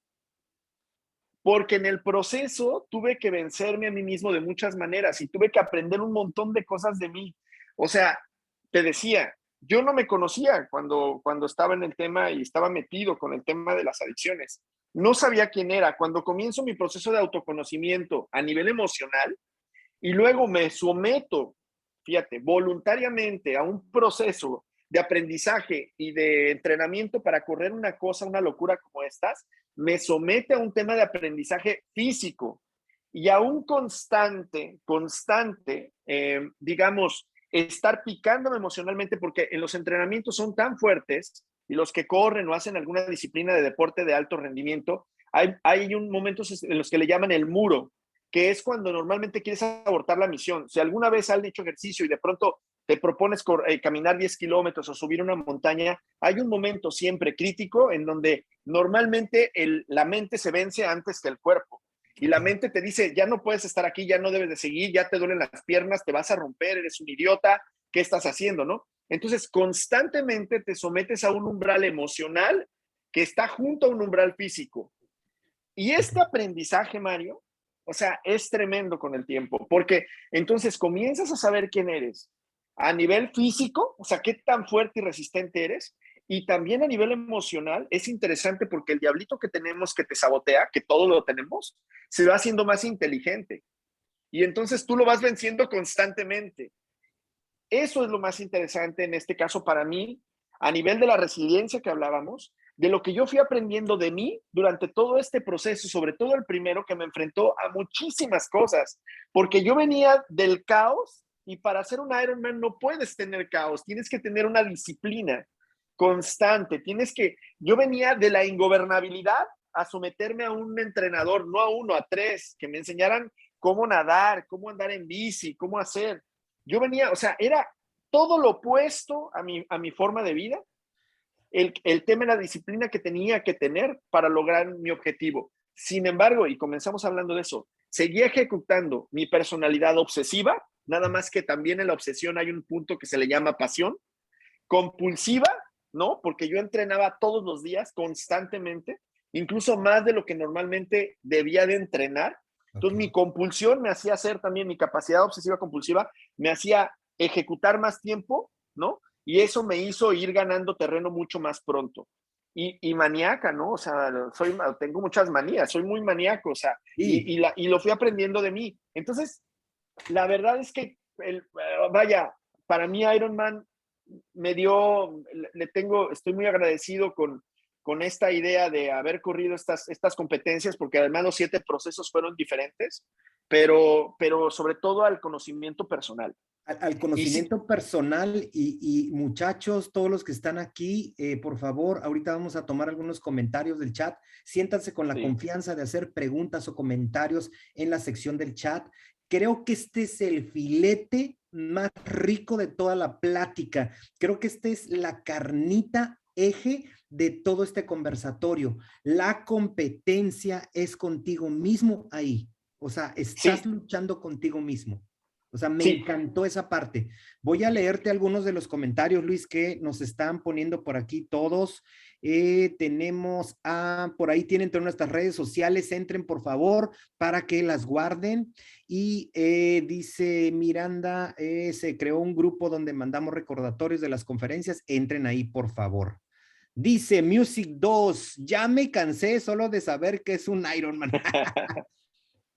Porque en el proceso tuve que vencerme a mí mismo de muchas maneras y tuve que aprender un montón de cosas de mí. O sea, te decía, yo no me conocía cuando estaba en el tema y estaba metido con el tema de las adicciones. No sabía quién era. Cuando comienzo mi proceso de autoconocimiento a nivel emocional y luego me someto, fíjate, voluntariamente a un proceso de aprendizaje y de entrenamiento para correr una cosa, una locura como estas, me somete a un tema de aprendizaje físico y a un constante, digamos, estar picándome emocionalmente, porque en los entrenamientos son tan fuertes y los que corren o hacen alguna disciplina de deporte de alto rendimiento, hay un momentos en los que le llaman el muro, que es cuando normalmente quieres abortar la misión. Si alguna vez has hecho ejercicio y de pronto te propones caminar 10 kilómetros o subir una montaña, hay un momento siempre crítico en donde normalmente la mente se vence antes que el cuerpo. Y la mente te dice, ya no puedes estar aquí, ya no debes de seguir, ya te duelen las piernas, te vas a romper, eres un idiota, ¿qué estás haciendo, no? Entonces, constantemente te sometes a un umbral emocional que está junto a un umbral físico. Y este aprendizaje, Mario, o sea, es tremendo con el tiempo, porque entonces comienzas a saber quién eres a nivel físico, o sea, qué tan fuerte y resistente eres, y también a nivel emocional. Es interesante porque el diablito que tenemos que te sabotea, que todos lo tenemos, se va haciendo más inteligente. Y entonces tú lo vas venciendo constantemente. Eso es lo más interesante en este caso para mí, a nivel de la resiliencia que hablábamos, de lo que yo fui aprendiendo de mí durante todo este proceso, sobre todo el primero, que me enfrentó a muchísimas cosas, porque yo venía del caos Y para hacer un Ironman no puedes tener caos, tienes que tener una disciplina constante. Yo venía de la ingobernabilidad a someterme a un entrenador, no a uno, a tres, que me enseñaran cómo nadar, cómo andar en bici, cómo hacer. Yo venía, o sea, era todo lo opuesto a mi forma de vida, el tema de la disciplina que tenía que tener para lograr mi objetivo. Sin embargo, y comenzamos hablando de eso, seguía ejecutando mi personalidad obsesiva, nada más que también en la obsesión hay un punto que se le llama pasión, compulsiva, ¿no? Porque yo entrenaba todos los días, constantemente, incluso más de lo que normalmente debía de entrenar. Entonces, mi compulsión me hacía hacer también, mi capacidad obsesiva compulsiva, me hacía ejecutar más tiempo, ¿no? Y eso me hizo ir ganando terreno mucho más pronto. Y maníaca, ¿no? O sea, tengo muchas manías, soy muy maníaco, o sea, Sí. y lo fui aprendiendo de mí. Entonces, la verdad es que, vaya, para mí Ironman me dio, estoy muy agradecido con esta idea de haber corrido estas competencias, porque además los 7 procesos fueron diferentes, pero sobre todo al conocimiento personal. Al Y sí, conocimiento personal y muchachos, todos los que están aquí, por favor, ahorita vamos a tomar algunos comentarios del chat. Siéntanse con la sí, confianza de hacer preguntas o comentarios en la sección del chat. Creo que este es el filete más rico de toda la plática. Creo que esta es la carnita eje de todo este conversatorio. La competencia es contigo mismo ahí. O sea, estás sí, luchando contigo mismo. O sea, me sí. encantó esa parte. Voy a leerte algunos de los comentarios, Luis, que nos están poniendo por aquí todos. Tenemos por ahí tienen todas nuestras redes sociales, entren por favor para que las guarden. Y dice Miranda, se creó un grupo donde mandamos recordatorios de las conferencias, entren ahí por favor. Dice Music 2, ya me cansé solo de saber que es un Ironman.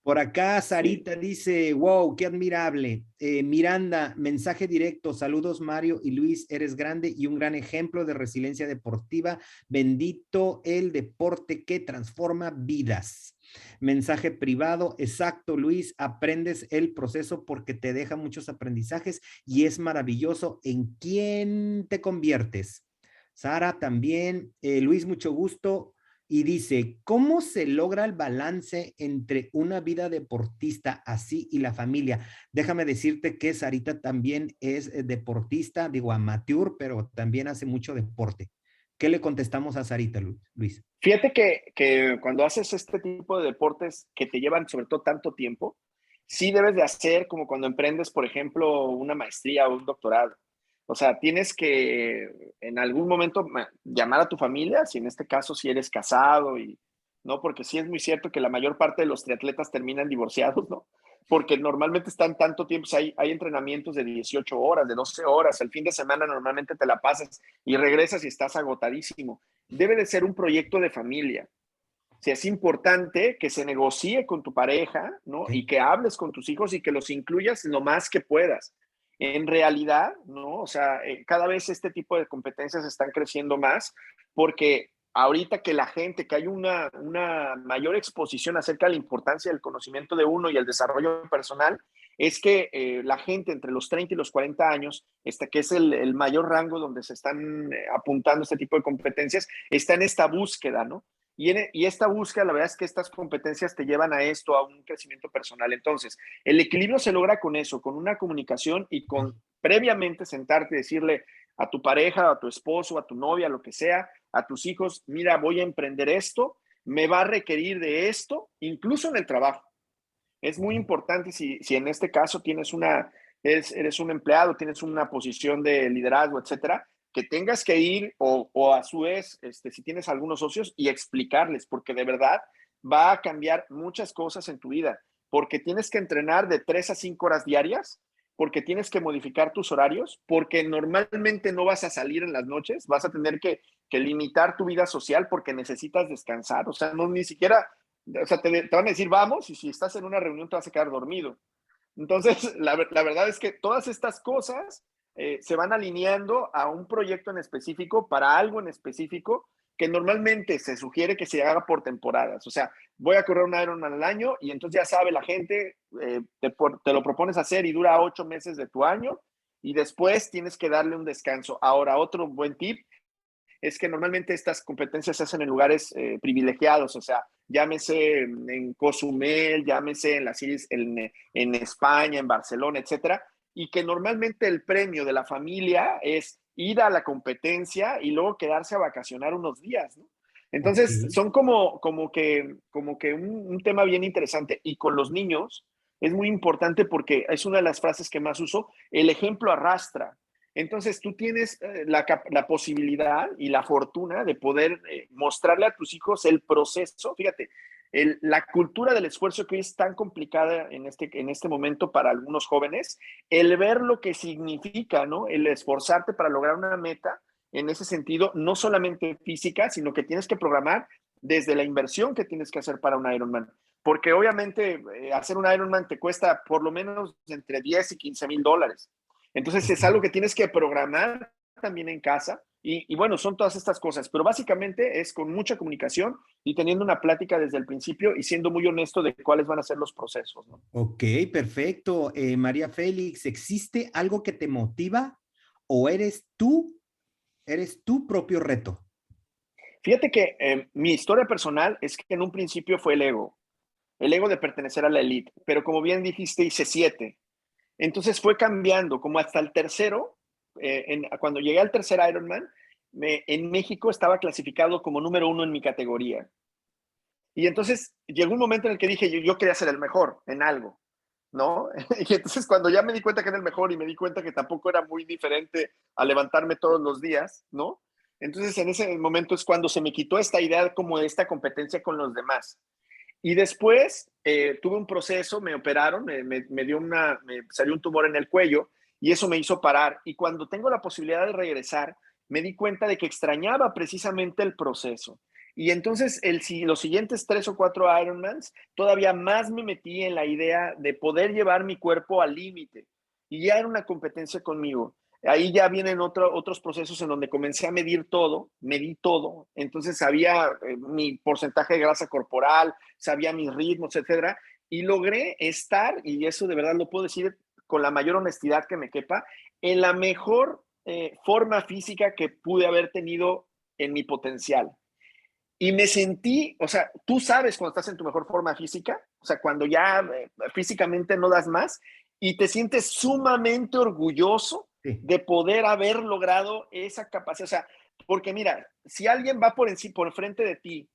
Por acá, Sí. Sarita dice, wow, qué admirable. Miranda, mensaje directo, saludos Mario y Luis, eres grande y un gran ejemplo de resiliencia deportiva. Bendito el deporte que transforma vidas. Mensaje privado, exacto Luis, aprendes el proceso porque te deja muchos aprendizajes y es maravilloso en quién te conviertes. Sara también, Luis, mucho gusto. Y dice, ¿cómo se logra el balance entre una vida deportista así y la familia? Déjame decirte que Sarita también es deportista, digo amateur, pero también hace mucho deporte. ¿Qué le contestamos a Sarita, Luis? Fíjate que cuando haces este tipo de deportes que te llevan sobre todo tanto tiempo, sí debes de hacer como cuando emprendes, por ejemplo, una maestría o un doctorado. O sea, tienes que en algún momento llamar a tu familia, si en este caso si eres casado y no, porque sí es muy cierto que la mayor parte de los triatletas terminan divorciados, ¿no? Porque normalmente están tanto tiempo, o sea, hay entrenamientos de 18 horas, de 12 horas, el fin de semana normalmente te la pasas y regresas y estás agotadísimo. Debe de ser un proyecto de familia. O sea, es importante que se negocie con tu pareja, ¿no? Y ¿Okay? que hables con tus hijos y que los incluyas lo más que puedas. En realidad, ¿no? O sea, cada vez este tipo de competencias están creciendo más porque ahorita que la gente, que hay una mayor exposición acerca de la importancia del conocimiento de uno y el desarrollo personal, es que la gente entre los 30 y los 40 años, que es el mayor rango donde se están apuntando este tipo de competencias, está en esta búsqueda, ¿no? Y esta búsqueda, la verdad es que estas competencias te llevan a esto, a un crecimiento personal. Entonces, el equilibrio se logra con eso, con una comunicación y con previamente sentarte y decirle a tu pareja, a tu esposo, a tu novia, lo que sea, a tus hijos, mira, voy a emprender esto, me va a requerir de esto, incluso en el trabajo. Es muy importante si en este caso eres un empleado, tienes una posición de liderazgo, etcétera, que tengas que ir o a su vez, si tienes algunos socios y explicarles, porque de verdad va a cambiar muchas cosas en tu vida, porque tienes que entrenar de 3 a 5 horas diarias, porque tienes que modificar tus horarios, porque normalmente no vas a salir en las noches, vas a tener que limitar tu vida social porque necesitas descansar, o sea, no ni siquiera, o sea, te van a decir vamos y si estás en una reunión te vas a quedar dormido. Entonces, la verdad es que todas estas cosas se van alineando a un proyecto en específico, para algo en específico, que normalmente se sugiere que se haga por temporadas. O sea, voy a correr un Ironman al año y entonces ya sabe la gente, te lo propones hacer y dura 8 meses de tu año y después tienes que darle un descanso. Ahora, otro buen tip es que normalmente estas competencias se hacen en lugares privilegiados, o sea, llámese en Cozumel, llámese en las islas, en España, en Barcelona, etcétera, y que normalmente el premio de la familia es ir a la competencia y luego quedarse a vacacionar unos días, ¿no? Entonces, Ok. son como que un tema bien interesante. Y con los niños es muy importante porque es una de las frases que más uso, el ejemplo arrastra. Entonces, tú tienes la posibilidad y la fortuna de poder mostrarle a tus hijos el proceso. Fíjate, la cultura del esfuerzo que hoy es tan complicada en este momento para algunos jóvenes, el ver lo que significa, ¿no? El esforzarte para lograr una meta, en ese sentido, no solamente física, sino que tienes que programar desde la inversión que tienes que hacer para un Ironman. Porque obviamente hacer un Ironman te cuesta por lo menos entre 10 y 15 mil dólares. Entonces es algo que tienes que programar también en casa y bueno, son todas estas cosas, pero básicamente es con mucha comunicación y teniendo una plática desde el principio y siendo muy honesto de cuáles van a ser los procesos, ¿no? Ok, perfecto. María Félix, ¿existe algo que te motiva o eres tu propio reto? Fíjate que mi historia personal es que en un principio fue el ego de pertenecer a la elite, pero como bien dijiste, hice 7. Entonces fue cambiando, como hasta el tercero, cuando llegué al tercer Ironman, en México estaba clasificado como número 1 en mi categoría. Y entonces llegó un momento en el que dije, yo quería ser el mejor en algo, ¿no? Y entonces cuando ya me di cuenta que era el mejor y me di cuenta que tampoco era muy diferente a levantarme todos los días, ¿no? Entonces en ese momento es cuando se me quitó esta idea como de esta competencia con los demás. Y después tuve un proceso, me operaron, me salió un tumor en el cuello y eso me hizo parar. Y cuando tengo la posibilidad de regresar, me di cuenta de que extrañaba precisamente el proceso. Y entonces los siguientes 3 o 4 Ironmans, todavía más me metí en la idea de poder llevar mi cuerpo al límite. Y ya era una competencia conmigo. Ahí ya vienen otros procesos en donde comencé a medir todo, medí todo. Entonces sabía mi porcentaje de grasa corporal, sabía mis ritmos, etcétera, y logré estar, y eso de verdad lo puedo decir con la mayor honestidad que me quepa, en la mejor forma física que pude haber tenido en mi potencial. Y me sentí, o sea, tú sabes cuando estás en tu mejor forma física, o sea, cuando ya físicamente no das más y te sientes sumamente orgulloso Sí. de poder haber logrado esa capacidad. O sea, porque mira, si alguien va por frente de ti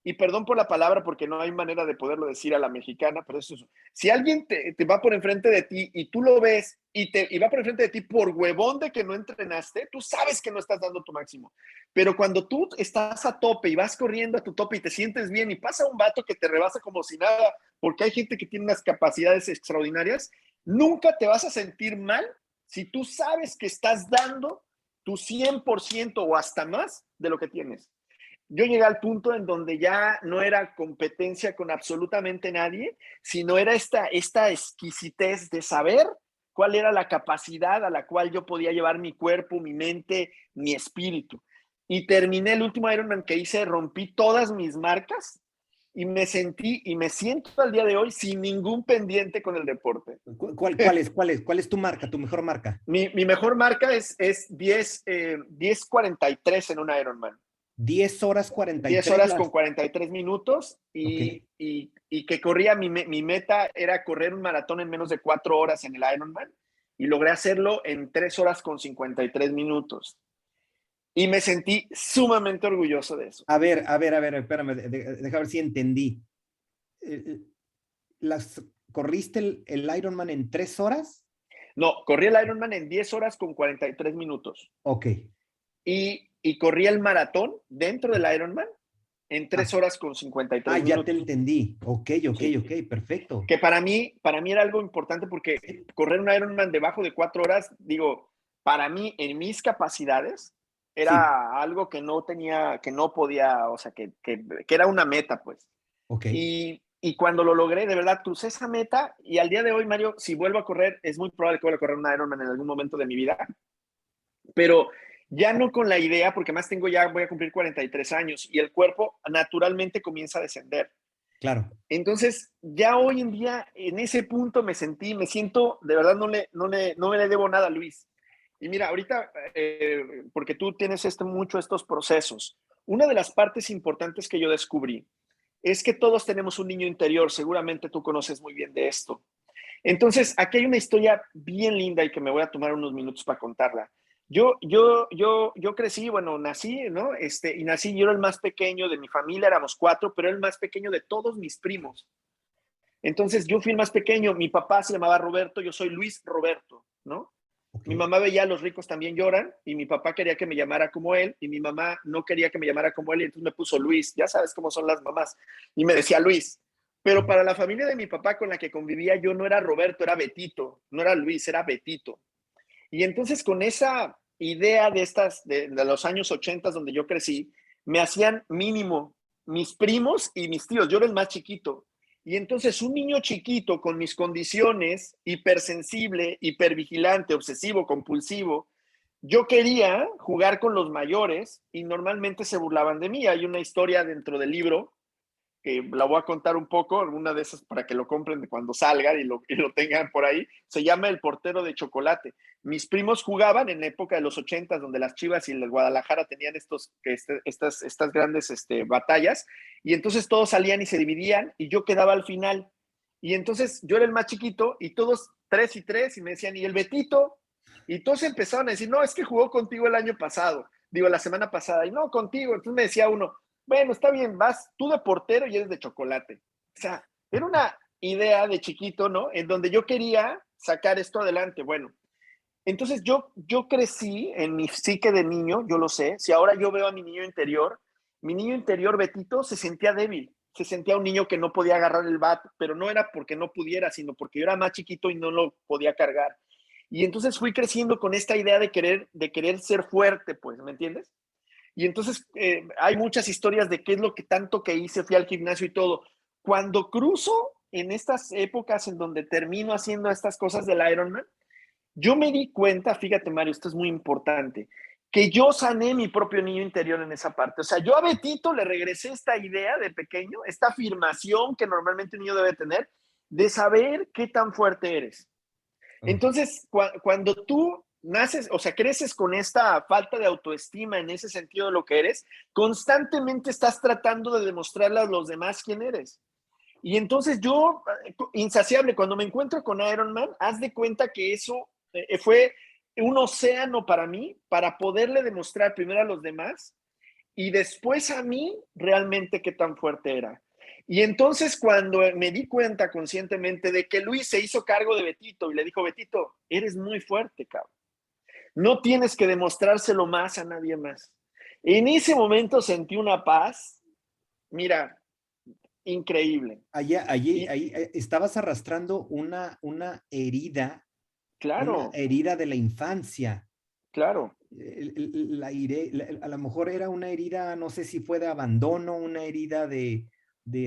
y perdón por la palabra porque no hay manera de poderlo decir a la mexicana, pero eso es, si alguien te va por enfrente de ti y tú lo ves y va por enfrente de ti por huevón de que no entrenaste, tú sabes que no estás dando tu máximo. Pero cuando tú estás a tope y vas corriendo a tu tope y te sientes bien y pasa un vato que te rebasa como si nada, porque hay gente que tiene unas capacidades extraordinarias, nunca te vas a sentir mal si tú sabes que estás dando tu 100% o hasta más de lo que tienes. Yo llegué al punto en donde ya no era competencia con absolutamente nadie, sino era esta exquisitez de saber cuál era la capacidad a la cual yo podía llevar mi cuerpo, mi mente, mi espíritu. Y terminé el último Ironman que hice, rompí todas mis marcas y me sentí y me siento al día de hoy sin ningún pendiente con el deporte. ¿Cuál es tu marca, tu mejor marca? Mi mejor marca es 10:43 en un Ironman. 10 horas 10 43 horas las... con 43 minutos Ok. y que corría, mi meta era correr un maratón en menos de 4 horas en el Ironman y logré hacerlo en 3 horas con 53 minutos. Y me sentí sumamente orgulloso de eso. Espérame, deja ver si entendí. Eh, ¿Corriste el Ironman en 3 horas? No, corrí el Ironman en 10 horas con 43 minutos. Ok. Y corrí el maratón dentro del Ironman en 3 Ah, horas con 53 ya te minutos. entendí. Ok, Sí. perfecto. Que para mí era algo importante porque Sí, correr un Ironman debajo de 4 horas, digo, para mí, en mis capacidades, sí, era algo que no tenía, que no podía, o sea, que era una meta, pues. ok. Y cuando lo logré, de verdad, crucé esa meta y al día de hoy, Mario, si vuelvo a correr, es muy probable que vuelva a correr un Ironman en algún momento de mi vida, pero Ya no con la idea, porque más tengo ya, voy a cumplir 43 años y el cuerpo naturalmente comienza a descender. Claro. Entonces, ya hoy en día, en ese punto me siento, de verdad, no me le debo nada a Luis. Y mira, ahorita, porque tú tienes mucho estos procesos, una de las partes importantes que yo descubrí es que todos tenemos un niño interior, seguramente tú conoces muy bien de esto. Entonces, aquí hay una historia bien linda y que me voy a tomar unos minutos para contarla. Yo crecí, bueno, nací, ¿no? Y nací, yo era el más pequeño de mi familia, éramos 4, pero era el más pequeño de todos mis primos. Entonces, yo fui el más pequeño, mi papá se llamaba Roberto, yo soy Luis Roberto, ¿no? Mi Ok. mamá veía a los ricos también lloran y mi papá quería que me llamara como él y mi mamá no quería que me llamara como él y entonces me puso Luis, ya sabes cómo son las mamás, y me decía Luis. Pero para la familia de mi papá con la que convivía yo no era Roberto, era Betito, no era Luis, era Betito. Y entonces con esa idea de los años 80 donde yo crecí, me hacían mínimo mis primos y mis tíos, yo era el más chiquito. Y entonces un niño chiquito con mis condiciones, hipersensible, hipervigilante, obsesivo, compulsivo, yo quería jugar con los mayores y normalmente se burlaban de mí. Hay una historia dentro del libro que la voy a contar un poco, alguna de esas para que lo compren cuando salgan y lo tengan por ahí. Se llama El Portero de Chocolate. Mis primos jugaban en la época de los 80, donde las Chivas y el Guadalajara tenían estas grandes batallas, y entonces todos salían y se dividían, y yo quedaba al final. Y entonces yo era el más chiquito, y todos 3 y 3, y me decían, ¿y el Betito? Y todos empezaron a decir, no, es que jugó contigo el año pasado, digo, la semana pasada, y no, contigo. Entonces me decía uno, bueno, está bien, vas tú de portero y eres de chocolate. O sea, era una idea de chiquito, ¿no? En donde yo quería sacar esto adelante. Bueno, entonces yo crecí en mi psique de niño, yo lo sé. Si ahora yo veo a mi niño interior Betito se sentía débil, se sentía un niño que no podía agarrar el bat, pero no era porque no pudiera, sino porque yo era más chiquito y no lo podía cargar. Y entonces fui creciendo con esta idea de querer ser fuerte, pues, ¿me entiendes? Y entonces hay muchas historias de qué es lo que tanto que hice, fui al gimnasio y todo. Cuando cruzo en estas épocas en donde termino haciendo estas cosas del Ironman, yo me di cuenta, fíjate Mario, esto es muy importante, que yo sané mi propio niño interior en esa parte. O sea, yo a Betito le regresé esta idea de pequeño, esta afirmación que normalmente un niño debe tener, de saber qué tan fuerte eres. Entonces, cuando tú naces, o sea, creces con esta falta de autoestima en ese sentido de lo que eres, constantemente estás tratando de demostrarle a los demás quién eres. Y entonces yo, insaciable, cuando me encuentro con Iron Man, haz de cuenta que eso fue un océano para mí, para poderle demostrar primero a los demás y después a mí realmente qué tan fuerte era. Y entonces cuando me di cuenta conscientemente de que Luis se hizo cargo de Betito y le dijo, Betito, eres muy fuerte, cabrón. No tienes que demostrárselo más a nadie más. En ese momento sentí una paz, mira, increíble. Allí, Y estabas arrastrando una claro, herida de la infancia. claro. A lo mejor era una herida, no sé si fue de abandono, una herida de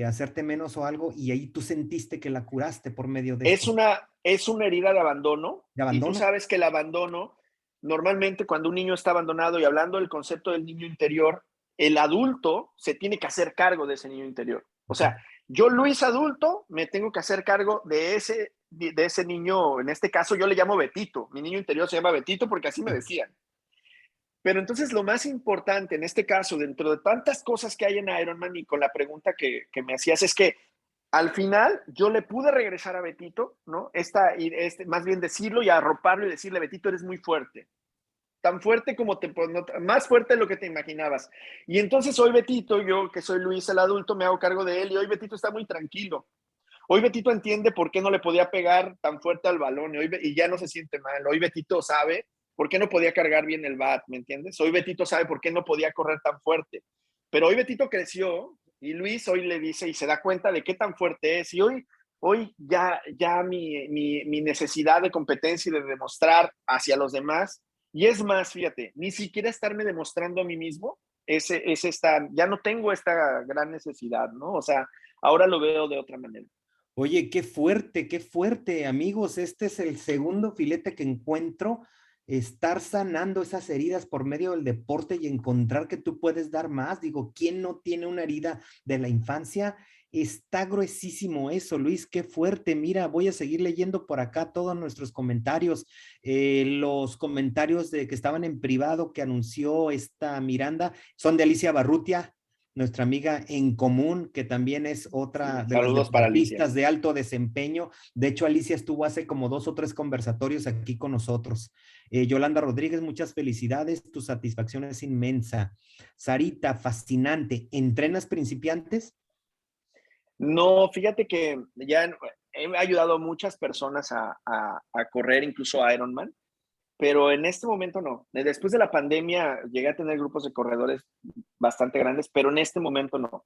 hacerte menos o algo, y ahí tú sentiste que la curaste por medio de Es esto. una herida ¿De y tú abandono? sabes que el abandono, normalmente cuando un niño está abandonado y hablando del concepto del niño interior, el adulto se tiene que hacer cargo de ese niño interior. O Ok. sea, yo Luis adulto me tengo que hacer cargo de ese niño, en este caso yo le llamo Betito, mi niño interior se llama Betito porque así me decían. Pero entonces lo más importante en este caso, dentro de tantas cosas que hay en Ironman y con la pregunta que me hacías, es que al final yo le pude regresar a Betito, ¿no? Más bien decirlo y arroparlo y decirle, Betito, eres muy fuerte. Tan fuerte como más fuerte de lo que te imaginabas. Y entonces hoy Betito, yo que soy Luis el adulto, me hago cargo de él y hoy Betito está muy tranquilo. Hoy Betito entiende por qué no le podía pegar tan fuerte al balón y ya no se siente mal. Hoy Betito sabe por qué no podía cargar bien el bat, ¿me entiendes? Hoy Betito sabe por qué no podía correr tan fuerte. Pero hoy Betito creció y Luis hoy le dice y se da cuenta de qué tan fuerte es. Y hoy ya mi necesidad de competencia y de demostrar hacia los demás, y es más, fíjate, ni siquiera estarme demostrando a mí mismo, ya no tengo esta gran necesidad, ¿no? O sea, ahora lo veo de otra manera. Oye, qué fuerte, amigos. Este es el segundo filete que encuentro estar sanando esas heridas por medio del deporte y encontrar que tú puedes dar más. Digo, ¿quién no tiene una herida de la infancia? Está gruesísimo eso, Luis, qué fuerte. Mira, voy a seguir leyendo por acá todos nuestros comentarios, los comentarios de que estaban en privado que anunció esta Miranda, son de Alicia Barrutia, nuestra amiga en común, que también es otra Sí, de las saludos para Alicia. deportistas de alto desempeño. De hecho, Alicia estuvo hace como 2 o 3 conversatorios aquí con nosotros. Yolanda Rodríguez, muchas felicidades, tu satisfacción es inmensa. Sarita, fascinante. ¿Entrenas principiantes? No, fíjate que ya he ayudado a muchas personas a correr, incluso a Ironman, pero en este momento no. Después de la pandemia llegué a tener grupos de corredores bastante grandes, pero en este momento no.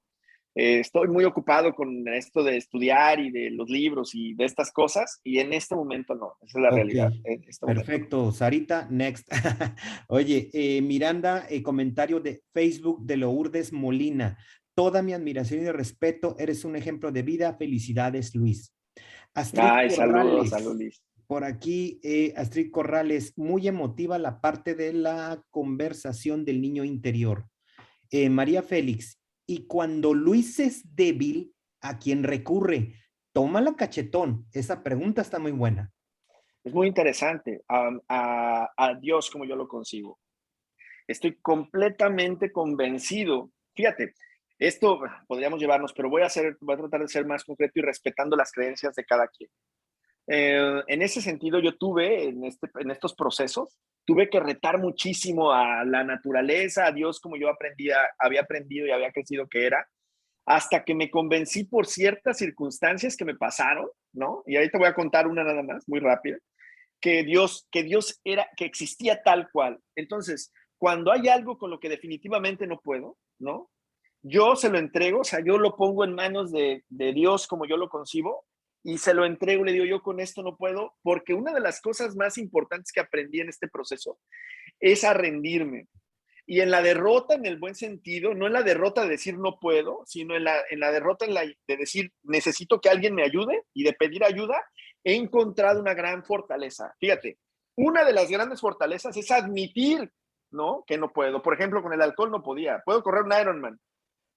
Estoy muy ocupado con esto de estudiar y de los libros y de estas cosas, y en este momento no. Esa es la Ok, realidad. En este momento no. perfecto. Sarita, next. Oye, Miranda, comentario de Facebook de Lourdes Molina. Toda mi admiración y respeto. Eres un ejemplo de vida. Felicidades, Luis. Astrid Ay, saludos, Corrales. saludos, Liz. Por aquí, Astrid Corrales, muy emotiva la parte de la conversación del niño interior. María Félix, y cuando Luis es débil, ¿a quién recurre? Tómala cachetón. Esa pregunta está muy buena. Es muy interesante. A Dios como yo lo consigo. Estoy completamente convencido. Fíjate, esto podríamos llevarnos, pero voy a tratar de ser más concreto y respetando las creencias de cada quien. En ese sentido, yo tuve en estos procesos, tuve que retar muchísimo a la naturaleza, a Dios como yo había aprendido y había crecido que era, hasta que me convencí por ciertas circunstancias que me pasaron, ¿no? Y ahí te voy a contar una nada más, muy rápida, que existía tal cual. Entonces, cuando hay algo con lo que definitivamente no puedo, ¿no? Yo se lo entrego, o sea, yo lo pongo en manos de Dios como yo lo concibo y se lo entrego, le digo, yo con esto no puedo, porque una de las cosas más importantes que aprendí en este proceso es a rendirme. Y en la derrota, en el buen sentido, no en la derrota de decir no puedo, sino en la derrota de decir necesito que alguien me ayude y de pedir ayuda, he encontrado una gran fortaleza. Fíjate, una de las grandes fortalezas es admitir, ¿no? Que no puedo. Por ejemplo, con el alcohol no podía. Puedo correr un Ironman,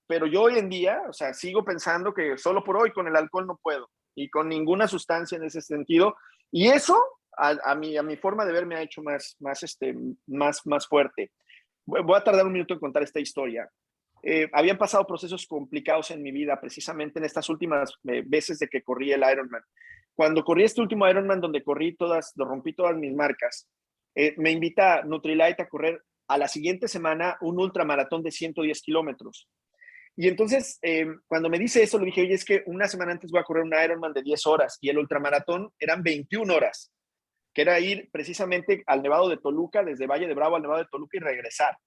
pero yo hoy en día, o sea, sigo pensando que solo por hoy con el alcohol no puedo y con ninguna sustancia en ese sentido. Y eso a mi forma de ver me ha hecho más fuerte. Voy a tardar un minuto en contar esta historia. Habían pasado procesos complicados en mi vida, precisamente en estas últimas veces de que corrí el Ironman. Cuando corrí este último Ironman, donde rompí todas mis marcas, me invita Nutrilite a correr a la siguiente semana un ultramaratón de 110 kilómetros. Y entonces, cuando me dice eso, le dije, oye, es que una semana antes voy a correr un Ironman de 10 horas y el ultramaratón eran 21 horas, que era ir precisamente al Nevado de Toluca, desde Valle de Bravo al Nevado de Toluca y regresar.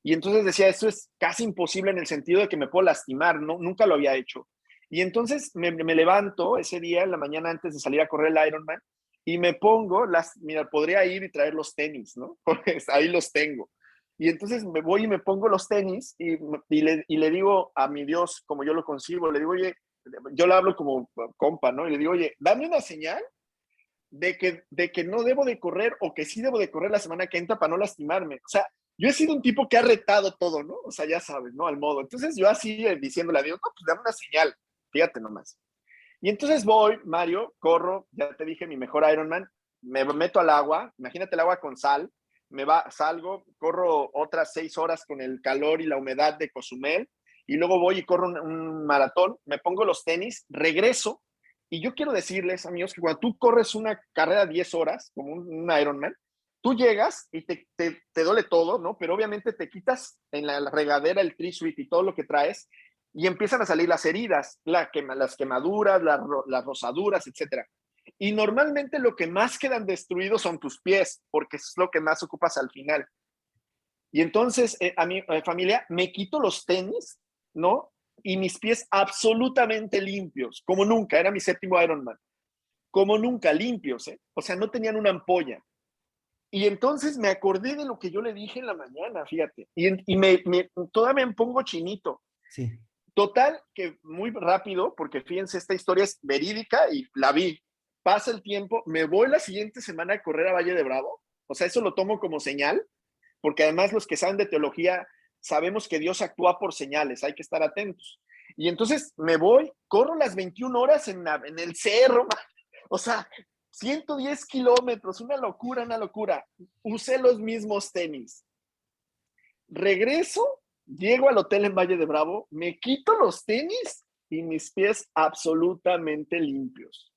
Y entonces decía, esto es casi imposible en el sentido de que me puedo lastimar, ¿no? Nunca lo había hecho. Y entonces me levanto ese día, en la mañana antes de salir a correr el Ironman, y me pongo, mira, podría ir y traer los tenis, ¿no? Pues ahí los tengo. Y entonces me voy y me pongo los tenis y le digo a mi Dios, como yo lo concibo, le digo, oye, yo le hablo como compa, ¿no? Y le digo, oye, dame una señal de que no debo de correr o que sí debo de correr la semana que entra para no lastimarme. O sea, yo he sido un tipo que ha retado todo, ¿no? O sea, ya sabes, ¿no? Al modo. Entonces yo así diciéndole a Dios, no, pues dame una señal, fíjate nomás. Y entonces voy, Mario, corro, ya te dije, mi mejor Ironman, me meto al agua, imagínate el agua con sal, salgo, corro otras 6 horas con el calor y la humedad de Cozumel, y luego voy y corro un maratón, me pongo los tenis, regreso, y yo quiero decirles, amigos, que cuando tú corres una carrera 10 horas, como un Ironman, tú llegas y te duele todo, ¿no? Pero obviamente te quitas en la regadera el tri-sweat y todo lo que traes, y empiezan a salir las heridas, las quemaduras, las rosaduras, etc. Y normalmente lo que más quedan destruidos son tus pies, porque es lo que más ocupas al final. Y entonces, a mi familia, me quito los tenis, ¿no? Y mis pies absolutamente limpios, como nunca, era mi 7º Ironman, como nunca, limpios, ¿eh? O sea, no tenían una ampolla. Y entonces me acordé de lo que yo le dije en la mañana, fíjate, y todavía me pongo chinito. Sí. Total, que muy rápido, porque fíjense, esta historia es verídica y la vi. Pasa el tiempo, me voy la siguiente semana a correr a Valle de Bravo, O sea, eso lo tomo como señal, porque además los que saben de teología sabemos que Dios actúa por señales, hay que estar atentos. Y entonces me voy, corro las 21 horas en el cerro, o sea, 110 kilómetros, una locura, una locura. Usé los mismos tenis. Regreso, llego al hotel en Valle de Bravo, me quito los tenis y mis pies absolutamente limpios.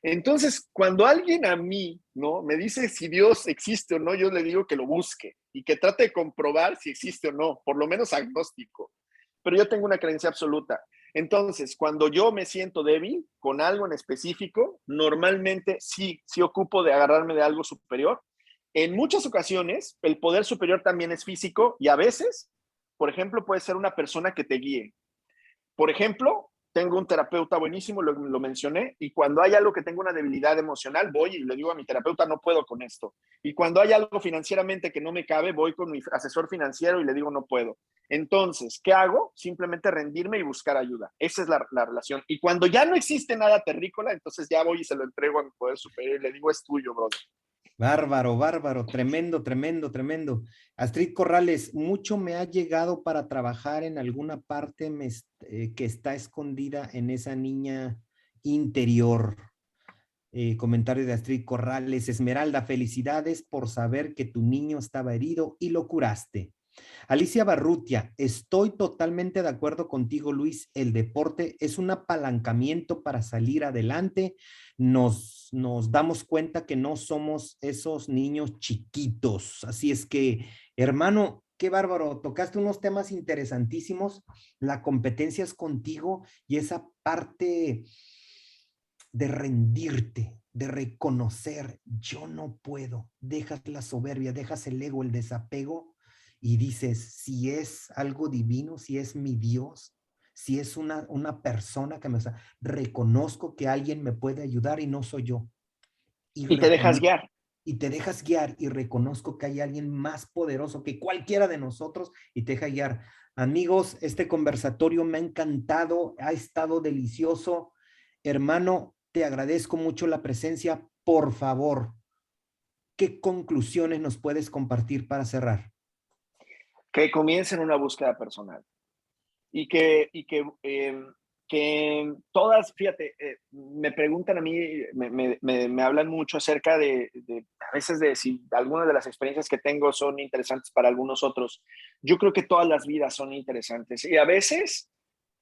Entonces, cuando alguien a mí, ¿no?, me dice si Dios existe o no, yo le digo que lo busque y que trate de comprobar si existe o no, por lo menos agnóstico. Pero yo tengo una creencia absoluta. Entonces, cuando yo me siento débil con algo en específico, normalmente sí ocupo de agarrarme de algo superior. En muchas ocasiones, el poder superior también es físico y a veces, por ejemplo, puede ser una persona que te guíe. Por ejemplo, tengo un terapeuta buenísimo, lo mencioné, y cuando hay algo que tengo una debilidad emocional, voy y le digo a mi terapeuta, no puedo con esto. Y cuando hay algo financieramente que no me cabe, voy con mi asesor financiero y le digo, no puedo. Entonces, ¿qué hago? Simplemente rendirme y buscar ayuda. Esa es la relación. Y cuando ya no existe nada terrícola, entonces ya voy y se lo entrego a mi poder superior y le digo, es tuyo, brother. Bárbaro, bárbaro, tremendo, tremendo, tremendo. Astrid Corrales, mucho me ha llegado para trabajar en alguna parte que está escondida en esa niña interior. Comentario de Astrid Corrales. Esmeralda, felicidades por saber que tu niño estaba herido y lo curaste. Alicia Barrutia, estoy totalmente de acuerdo contigo, Luis. El deporte es un apalancamiento para salir adelante. Nos damos cuenta que no somos esos niños chiquitos. Así es que, hermano, qué bárbaro. Tocaste unos temas interesantísimos. La competencia es contigo y esa parte de rendirte, de reconocer, yo no puedo. Dejas la soberbia, dejas el ego, el desapego y dices, si es algo divino, si es mi Dios, si es una persona que me... O sea, reconozco que alguien me puede ayudar y no soy yo. Y te dejas guiar. Y te dejas guiar y reconozco que hay alguien más poderoso que cualquiera de nosotros y te deja guiar. Amigos, este conversatorio me ha encantado, ha estado delicioso. Hermano, te agradezco mucho la presencia. Por favor, ¿qué conclusiones nos puedes compartir para cerrar? Que comiencen una búsqueda personal y que todas, fíjate, me preguntan a mí, me hablan mucho acerca a veces de si algunas de las experiencias que tengo son interesantes para algunos otros. Yo creo que todas las vidas son interesantes y a veces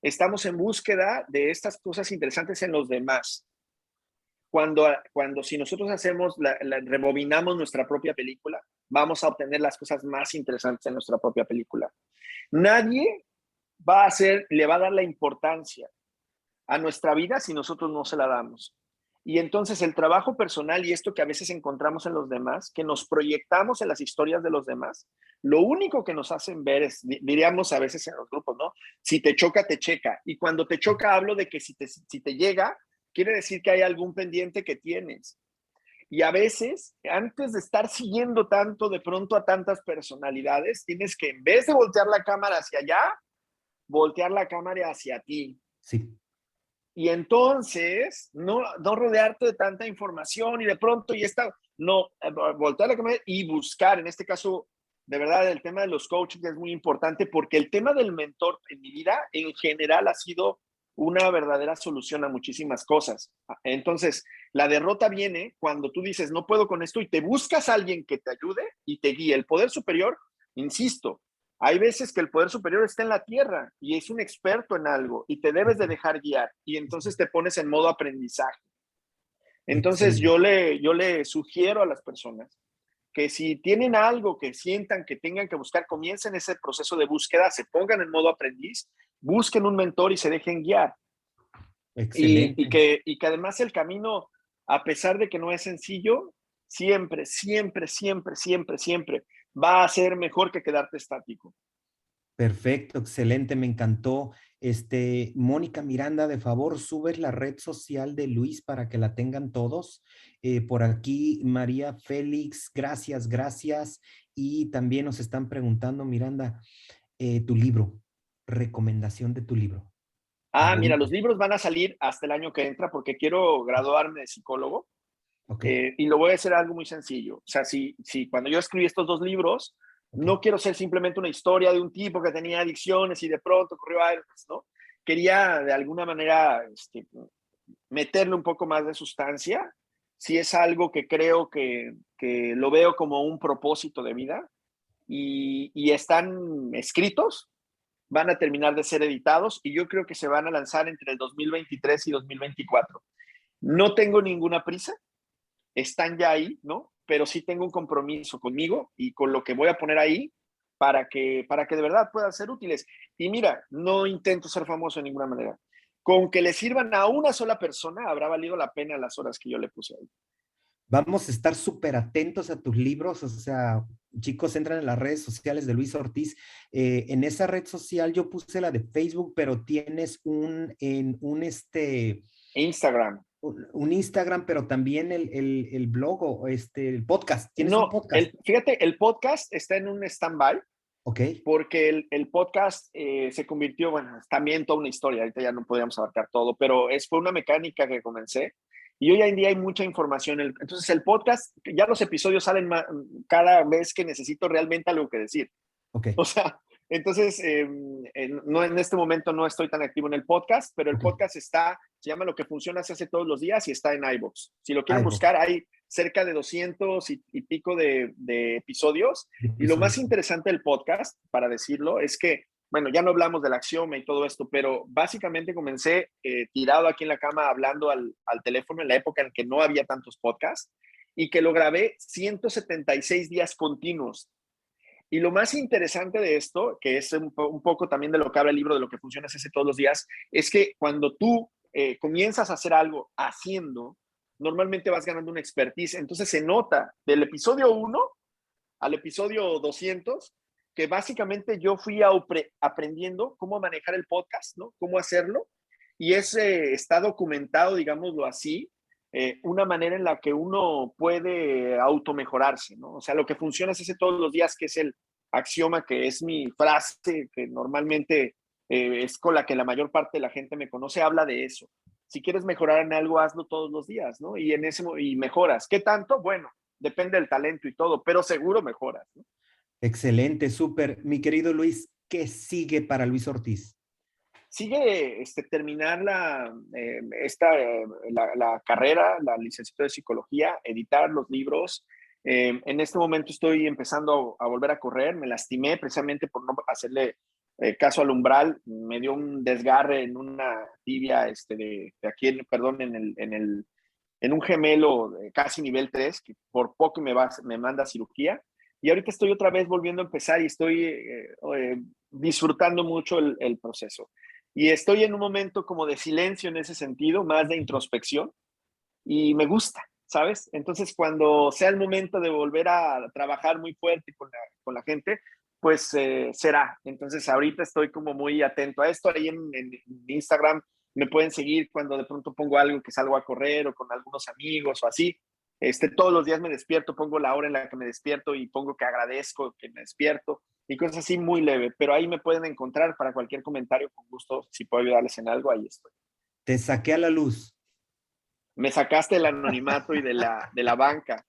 estamos en búsqueda de estas cosas interesantes en los demás. Cuando si nosotros rebobinamos nuestra propia película, vamos a obtener las cosas más interesantes en nuestra propia película. Nadie le va a dar la importancia a nuestra vida si nosotros no se la damos. Y entonces el trabajo personal y esto que a veces encontramos en los demás, que nos proyectamos en las historias de los demás, lo único que nos hacen ver es, diríamos a veces en los grupos, ¿no? Si te choca, te checa. Y cuando te choca hablo de que si te llega, quiere decir que hay algún pendiente que tienes. Y a veces, antes de estar siguiendo tanto de pronto a tantas personalidades, tienes que en vez de voltear la cámara hacia allá, voltear la cámara hacia ti. Sí. Y entonces, no rodearte de tanta información y de pronto voltear la cámara y buscar. En este caso, de verdad, el tema de los coaches es muy importante porque el tema del mentor en mi vida en general ha sido una verdadera solución a muchísimas cosas. Entonces, la derrota viene cuando tú dices, no puedo con esto y te buscas a alguien que te ayude y te guíe. El poder superior, insisto, hay veces que el poder superior está en la tierra y es un experto en algo y te debes de dejar guiar y entonces te pones en modo aprendizaje. Entonces yo le sugiero a las personas que si tienen algo que sientan que tengan que buscar, comiencen ese proceso de búsqueda, se pongan en modo aprendiz, busquen un mentor y se dejen guiar. Excelente. Y que además el camino, a pesar de que no es sencillo, siempre, siempre, siempre, siempre, siempre va a ser mejor que quedarte estático. Perfecto, excelente, me encantó. Mónica Miranda, de favor, subes la red social de Luis para que la tengan todos. Por aquí, María Félix, gracias, gracias. Y también nos están preguntando, Miranda, tu libro, recomendación de tu libro. Mira, los libros van a salir hasta el año que entra porque quiero graduarme de psicólogo. Ok, Y lo voy a hacer algo muy sencillo. O sea, si cuando yo escribí estos 2 libros, ok. no quiero ser simplemente una historia de un tipo que tenía adicciones y de pronto corrió a Ironman, ¿no? Quería de alguna manera meterle un poco más de sustancia. Si es algo que creo que lo veo como un propósito de vida y están escritos, van a terminar de ser editados y yo creo que se van a lanzar entre el 2023 y 2024. No tengo ninguna prisa, están ya ahí, ¿no? Pero sí tengo un compromiso conmigo y con lo que voy a poner ahí para que de verdad puedan ser útiles. Y mira, no intento ser famoso de ninguna manera. Con que le sirvan a una sola persona, habrá valido la pena las horas que yo le puse ahí. Vamos a estar súper atentos a tus libros, o sea, chicos, entran en las redes sociales de Luis Ortiz. En esa red social yo puse la de Facebook, pero tienes Instagram. un Instagram, pero también el blog o el podcast. Tienes un No, podcast, fíjate, el podcast está en un stand-by ¿ok? porque el podcast se convirtió, bueno, es también toda una historia, ahorita ya no podríamos abarcar todo, pero fue una mecánica que comencé y hoy en día hay mucha información. Entonces el podcast, ya los episodios salen cada vez que necesito realmente algo que decir. Ok, O sea, entonces, no, en este momento no estoy tan activo en el podcast, pero el ok. podcast se llama Lo que funciona se hace todos los días y está en iVoox. Si lo quieren iVoox, buscar, hay cerca de 200 y pico de episodios. de Y lo más episodios. interesante del podcast, para decirlo, es que, bueno, ya no hablamos del axioma y todo esto, pero básicamente comencé tirado aquí en la cama hablando al teléfono en la época en que no había tantos podcasts y que lo grabé 176 días continuos. Y lo más interesante de esto, que es un poco también de lo que habla el libro, de lo que funciona ese todos los días, es que cuando tú comienzas a hacer algo haciendo, normalmente vas ganando una expertise. Entonces se nota del episodio 1 al episodio 200 que básicamente yo fui aprendiendo cómo manejar el podcast, ¿no? Cómo hacerlo. Y está documentado, digámoslo así, una manera en la que uno puede automejorarse, ¿no? O sea, lo que funciona es ese todos los días, que es el axioma, que es mi frase, que normalmente es con la que la mayor parte de la gente me conoce, habla de eso. Si quieres mejorar en algo, hazlo todos los días, ¿no? Y mejoras. ¿Qué tanto? Bueno, depende del talento y todo, pero seguro mejoras, ¿no? Excelente, súper. Mi querido Luis, ¿qué sigue para Luis Ortiz? Sigue terminar la carrera, la licenciatura de psicología, editar los libros. En este momento estoy empezando a volver a correr. Me lastimé precisamente por no hacerle caso al umbral. Me dio un desgarre en una tibia de aquí, perdón, en un gemelo casi nivel 3, que por poco me manda a cirugía. Y ahorita estoy otra vez volviendo a empezar y estoy disfrutando mucho el proceso. Y estoy en un momento como de silencio en ese sentido, más de introspección, y me gusta, ¿sabes? Entonces, cuando sea el momento de volver a trabajar muy fuerte con la gente, pues será. Entonces, ahorita estoy como muy atento a esto. Ahí en Instagram me pueden seguir cuando de pronto pongo algo que salgo a correr o con algunos amigos o así. Todos los días me despierto, pongo la hora en la que me despierto y pongo que agradezco que me despierto y cosas así muy leve, pero ahí me pueden encontrar para cualquier comentario, con gusto, si puedo ayudarles en algo, ahí estoy. Te saqué a la luz. Me sacaste del anonimato y de la banca.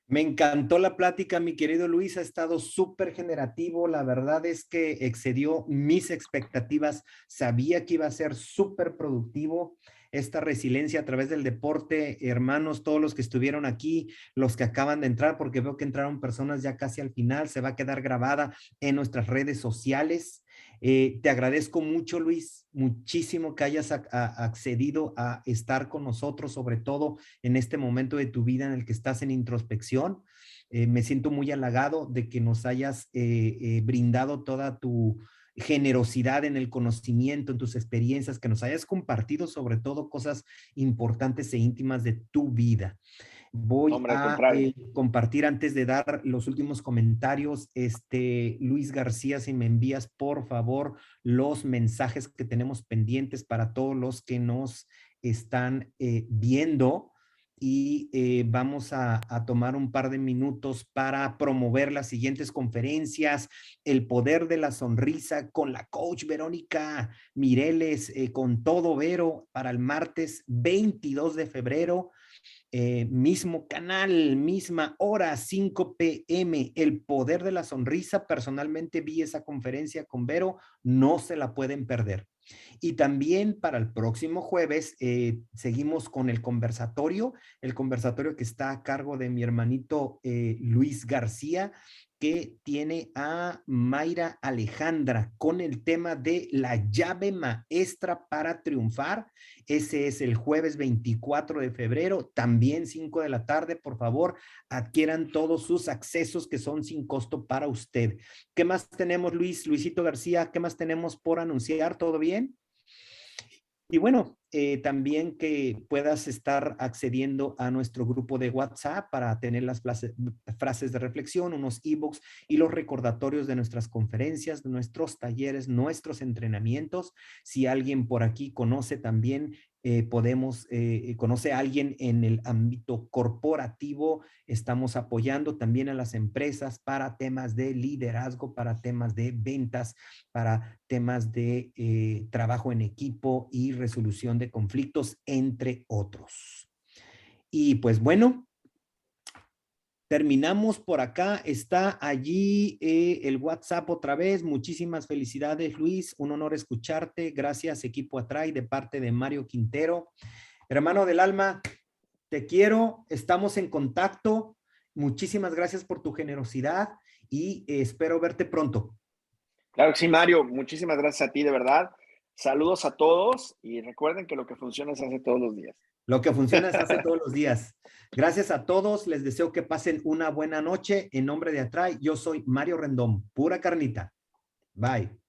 Me encantó la plática, mi querido Luis, ha estado súper generativo, la verdad es que excedió mis expectativas, sabía que iba a ser súper productivo esta resiliencia a través del deporte, hermanos, todos los que estuvieron aquí, los que acaban de entrar, porque veo que entraron personas ya casi al final, se va a quedar grabada en nuestras redes sociales. Te agradezco mucho, Luis, muchísimo que hayas accedido a estar con nosotros, sobre todo en este momento de tu vida en el que estás en introspección. Me siento muy halagado de que nos hayas brindado toda tu generosidad en el conocimiento, en tus experiencias, que nos hayas compartido sobre todo cosas importantes e íntimas de tu vida. Voy Hombre, al a contrario. compartir antes de dar los últimos comentarios, Luis García, si me envías por favor los mensajes que tenemos pendientes para todos los que nos están viendo y vamos a tomar un par de minutos para promover las siguientes conferencias: El poder de la sonrisa con la coach Verónica Mireles, con todo Vero, para el martes 22 de febrero. mismo canal, misma hora, 5 p.m. El poder de la sonrisa. Personalmente vi esa conferencia con Vero, no se la pueden perder. Y también para el próximo jueves seguimos con el conversatorio que está a cargo de mi hermanito Luis García, que tiene a Mayra Alejandra con el tema de la llave maestra para triunfar. Ese es el jueves 24 de febrero, también 5 de la tarde. Por favor, adquieran todos sus accesos que son sin costo para usted. ¿Qué más tenemos, Luisito García? ¿Qué más tenemos por anunciar? ¿Todo bien? Y bueno, también que puedas estar accediendo a nuestro grupo de WhatsApp para tener las frases de reflexión, unos ebooks y los recordatorios de nuestras conferencias, de nuestros talleres, nuestros entrenamientos. Si alguien por aquí conoce también, conoce a alguien en el ámbito corporativo, estamos apoyando también a las empresas para temas de liderazgo, para temas de ventas, para temas de trabajo en equipo y resolución de conflictos, entre otros. Y pues bueno, terminamos por acá. Está allí el WhatsApp otra vez. Muchísimas felicidades, Luis. Un honor escucharte. Gracias, equipo Atray, de parte de Mario Quintero. Hermano del alma, te quiero. Estamos en contacto. Muchísimas gracias por tu generosidad y espero verte pronto. Claro que sí, Mario. Muchísimas gracias a ti, de verdad. Saludos a todos y recuerden que lo que funciona se hace todos los días. Lo que funciona se hace todos los días. Gracias a todos. Les deseo que pasen una buena noche. En nombre de Atray, yo soy Mario Rendón. Pura carnita. Bye.